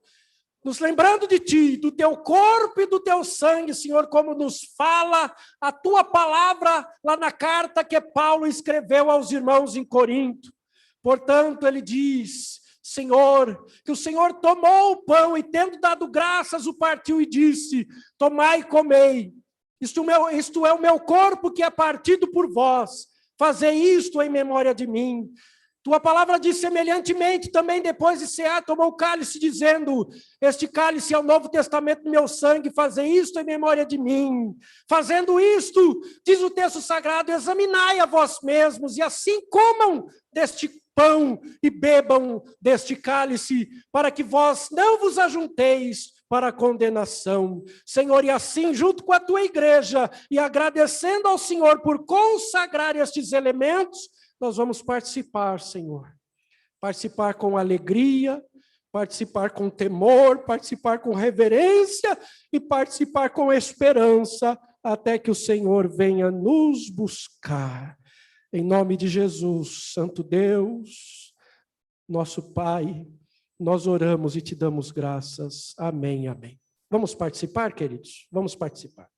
nos lembrando de Ti, do Teu corpo e do Teu sangue, Senhor, como nos fala a Tua palavra lá na carta que Paulo escreveu aos irmãos em Corinto. Portanto, ele diz, Senhor, que o Senhor tomou o pão e, tendo dado graças, o partiu e disse, tomai e comei, isto é o meu corpo que é partido por vós, fazei isto em memória de mim. Tua palavra diz semelhantemente, também depois de cear, tomou o cálice, dizendo, este cálice é o Novo Testamento do meu sangue, fazei isto em memória de mim. Fazendo isto, diz o texto sagrado, examinai a vós mesmos, e assim comam deste pão e bebam deste cálice, para que vós não vos ajunteis para a condenação. Senhor, e assim, junto com a tua igreja, e agradecendo ao Senhor por consagrar estes elementos, nós vamos participar, Senhor. Participar com alegria, participar com temor, participar com reverência e participar com esperança, até que o Senhor venha nos buscar. Em nome de Jesus, Santo Deus, nosso Pai, nós oramos e te damos graças. Amém, amém. Vamos participar, queridos? Vamos participar.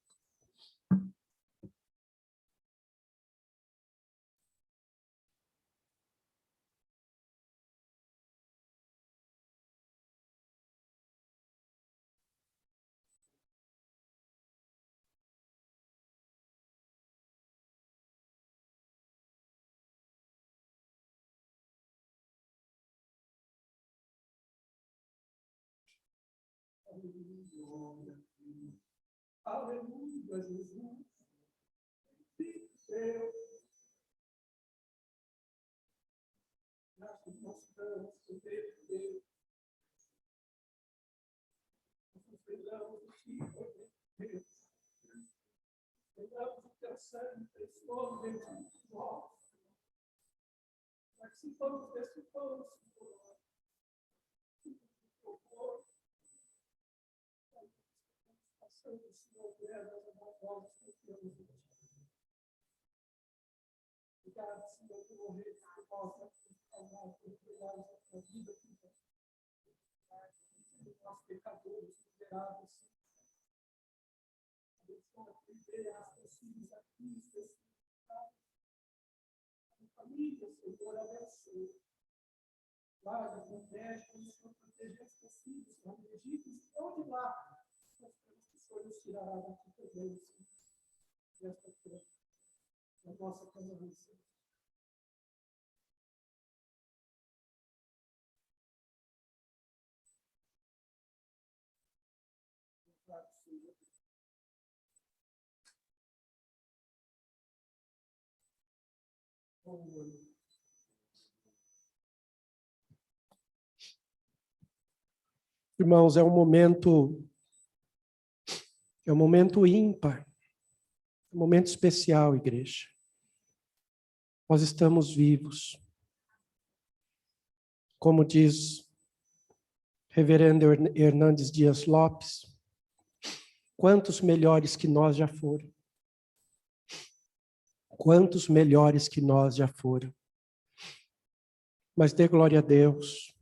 Aleluia, Jesus. Deus. Nós mostramos o Deus de Deus. Nós lembramos de Ti, Deus. Lembramos do Teu sangue precioso dentro de nós. Participamos desse pão, Senhor. Passando, Senhor, guerras amorosas que temos em Ti. Obrigado, Senhor, por morrer por nós, por cuidar da tua vida, por nós pecadores, miseráveis. Abençoa a viver as filhos aqui, a família, Senhor, abençoa. Guarda, protege, o Senhor proteger os teus filhos, Senhor, no Egito, estão de lá. Nós temos que o Senhor nos tirará daqui também, Senhor, desta terra, da nossa caminhada, Senhor. Irmãos, é um momento ímpar, um momento especial, igreja. Nós estamos vivos. Como diz Reverendo Hernandes Dias Lopes, quantos melhores que nós já foram. Quantos melhores que nós já foram. Mas dê glória a Deus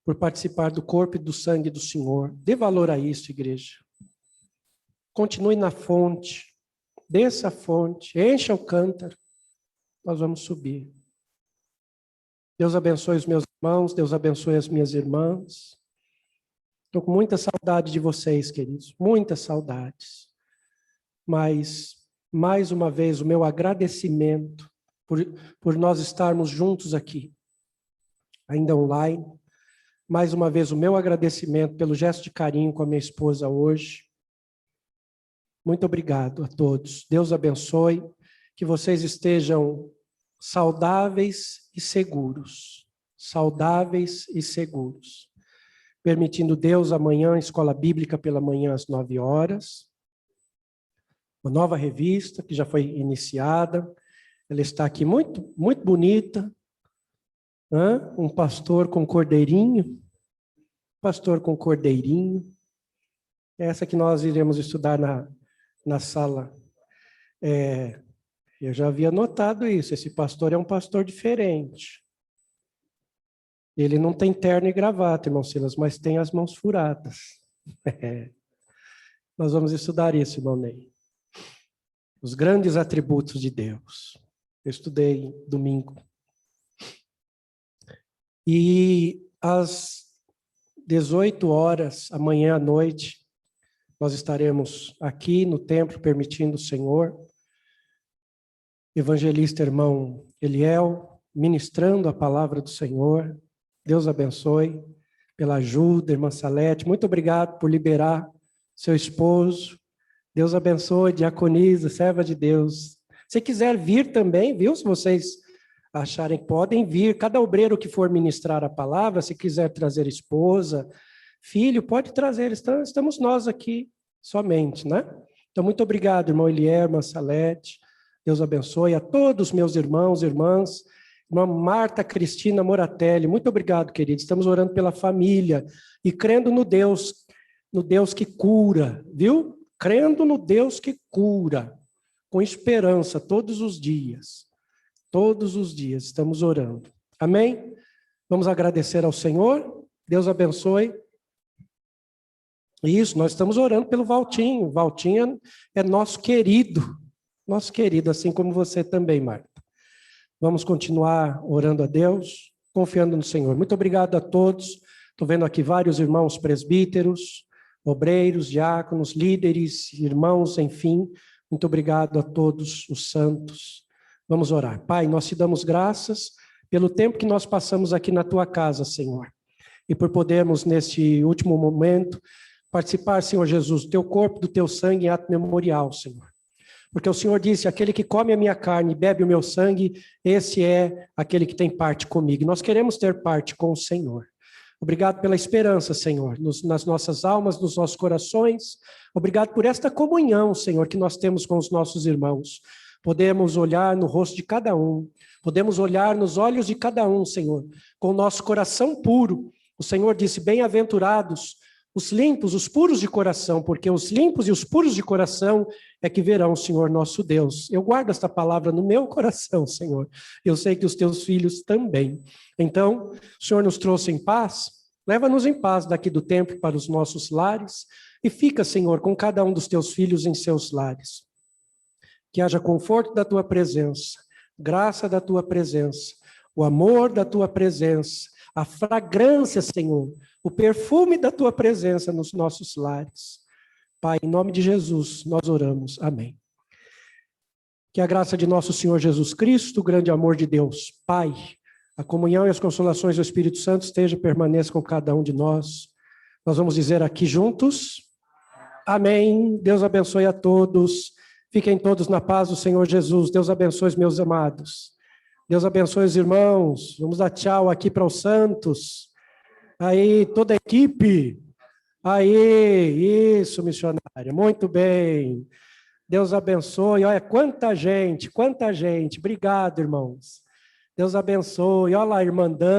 por participar do corpo e do sangue do Senhor. Dê valor a isso, igreja. Continue na fonte. Desça a fonte. Encha o cântaro. Nós vamos subir. Deus abençoe os meus irmãos. Deus abençoe as minhas irmãs. Estou com muita saudade de vocês, queridos. Muitas saudades. Mas, mais uma vez, o meu agradecimento por nós estarmos juntos aqui, ainda online. Mais uma vez, o meu agradecimento pelo gesto de carinho com a minha esposa hoje. Muito obrigado a todos. Deus abençoe, que vocês estejam saudáveis e seguros. Saudáveis e seguros. Permitindo Deus, amanhã, Escola Bíblica pela manhã às 9 horas. Uma nova revista que já foi iniciada. Ela está aqui muito, muito bonita. Um pastor com cordeirinho. Pastor com cordeirinho. Essa que nós iremos estudar na sala. Eu já havia notado isso. Esse pastor é um pastor diferente. Ele não tem terno e gravata, irmão Silas, mas tem as mãos furadas. Nós vamos estudar isso, irmão Ney. Os grandes atributos de Deus. Eu estudei domingo. E às 18 horas, amanhã à noite, nós estaremos aqui no templo, permitindo o Senhor. Evangelista irmão Eliel, ministrando a palavra do Senhor. Deus abençoe pela ajuda, irmã Salete. Muito obrigado por liberar seu esposo. Deus abençoe, diaconisa, serva de Deus. Se quiser vir também, viu? Se vocês acharem que podem vir. Cada obreiro que for ministrar a palavra, se quiser trazer esposa, filho, pode trazer. Estamos nós aqui somente, né? Então, muito obrigado, irmão Eliel, irmã Salete. Deus abençoe a todos os meus irmãos, irmãs. Irmã Marta Cristina Moratelli, muito obrigado, querido. Estamos orando pela família e crendo no Deus que cura, viu? Crendo no Deus que cura, com esperança todos os dias. Todos os dias estamos orando. Amém? Vamos agradecer ao Senhor. Deus abençoe. Isso, nós estamos orando pelo Valtinho. Valtinho é nosso querido, assim como você também, Marta. Vamos continuar orando a Deus, confiando no Senhor. Muito obrigado a todos. Estou vendo aqui vários irmãos presbíteros, obreiros, diáconos, líderes, irmãos, enfim. Muito obrigado a todos os santos. Vamos orar. Pai, nós te damos graças pelo tempo que nós passamos aqui na tua casa, Senhor. E por podermos, neste último momento, participar, Senhor Jesus, do teu corpo, do teu sangue em ato memorial, Senhor. Porque o Senhor disse, aquele que come a minha carne e bebe o meu sangue, esse é aquele que tem parte comigo. Nós queremos ter parte com o Senhor. Obrigado pela esperança, Senhor, nas nossas almas, nos nossos corações. Obrigado por esta comunhão, Senhor, que nós temos com os nossos irmãos. Podemos olhar no rosto de cada um, podemos olhar nos olhos de cada um, Senhor, com o nosso coração puro. O Senhor disse, bem-aventurados os limpos, os puros de coração, porque os limpos e os puros de coração é que verão o Senhor nosso Deus. Eu guardo esta palavra no meu coração, Senhor. Eu sei que os teus filhos também. Então, o Senhor nos trouxe em paz, leva-nos em paz daqui do templo para os nossos lares e fica, Senhor, com cada um dos teus filhos em seus lares. Que haja conforto da tua presença, graça da tua presença, o amor da tua presença, a fragrância, Senhor, o perfume da tua presença nos nossos lares. Pai, em nome de Jesus, nós oramos. Amém. Que a graça de nosso Senhor Jesus Cristo, o grande amor de Deus, Pai, a comunhão e as consolações do Espírito Santo esteja e permaneça com cada um de nós. Nós vamos dizer aqui juntos, amém. Deus abençoe a todos. Fiquem todos na paz do Senhor Jesus. Deus abençoe os meus amados. Deus abençoe os irmãos. Vamos dar tchau aqui para os santos. Aí, toda a equipe. Aí, isso, missionária. Muito bem. Deus abençoe. Olha, quanta gente, quanta gente. Obrigado, irmãos. Deus abençoe. Olha lá, irmã Dan.